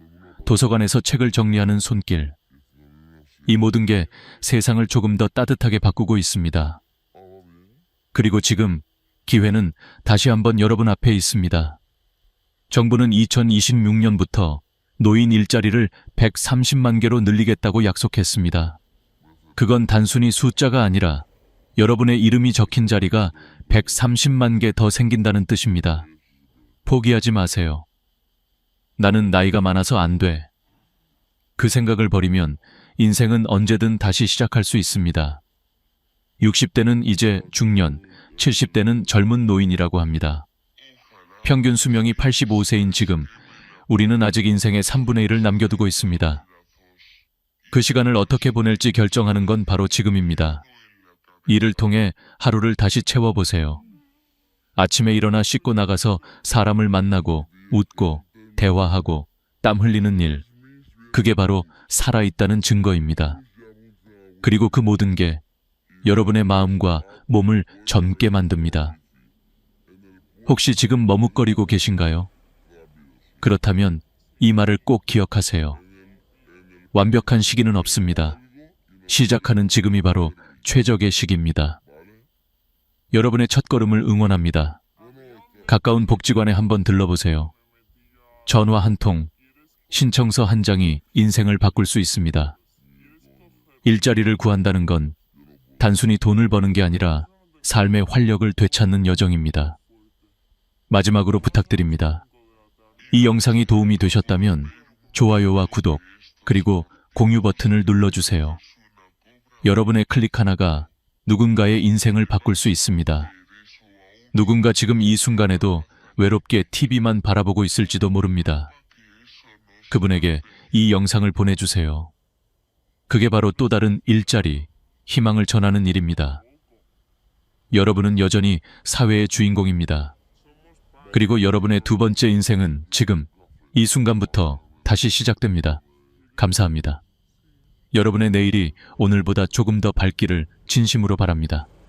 도서관에서 책을 정리하는 손길. 이 모든 게 세상을 조금 더 따뜻하게 바꾸고 있습니다. 그리고 지금 기회는 다시 한번 여러분 앞에 있습니다. 정부는 2026년부터 노인 일자리를 130만 개로 늘리겠다고 약속했습니다. 그건 단순히 숫자가 아니라 여러분의 이름이 적힌 자리가 130만 개 더 생긴다는 뜻입니다. 포기하지 마세요. 나는 나이가 많아서 안 돼. 그 생각을 버리면 인생은 언제든 다시 시작할 수 있습니다. 60대는 이제 중년, 70대는 젊은 노인이라고 합니다. 평균 수명이 85세인 지금 우리는 아직 인생의 3분의 1을 남겨두고 있습니다. 그 시간을 어떻게 보낼지 결정하는 건 바로 지금입니다. 일을 통해 하루를 다시 채워보세요. 아침에 일어나 씻고 나가서 사람을 만나고 웃고 대화하고 땀 흘리는 일, 그게 바로 살아있다는 증거입니다. 그리고 그 모든 게 여러분의 마음과 몸을 젊게 만듭니다. 혹시 지금 머뭇거리고 계신가요? 그렇다면 이 말을 꼭 기억하세요. 완벽한 시기는 없습니다. 시작하는 지금이 바로 최적의 시기입니다. 여러분의 첫걸음을 응원합니다. 가까운 복지관에 한번 들러보세요. 전화 한 통, 신청서 한 장이 인생을 바꿀 수 있습니다. 일자리를 구한다는 건 단순히 돈을 버는 게 아니라 삶의 활력을 되찾는 여정입니다. 마지막으로 부탁드립니다. 이 영상이 도움이 되셨다면 좋아요와 구독, 그리고 공유 버튼을 눌러주세요. 여러분의 클릭 하나가 누군가의 인생을 바꿀 수 있습니다. 누군가 지금 이 순간에도 외롭게 TV만 바라보고 있을지도 모릅니다. 그분에게 이 영상을 보내주세요. 그게 바로 또 다른 일자리, 희망을 전하는 일입니다. 여러분은 여전히 사회의 주인공입니다. 그리고 여러분의 두 번째 인생은 지금, 이 순간부터 다시 시작됩니다. 감사합니다. 여러분의 내일이 오늘보다 조금 더 밝기를 진심으로 바랍니다.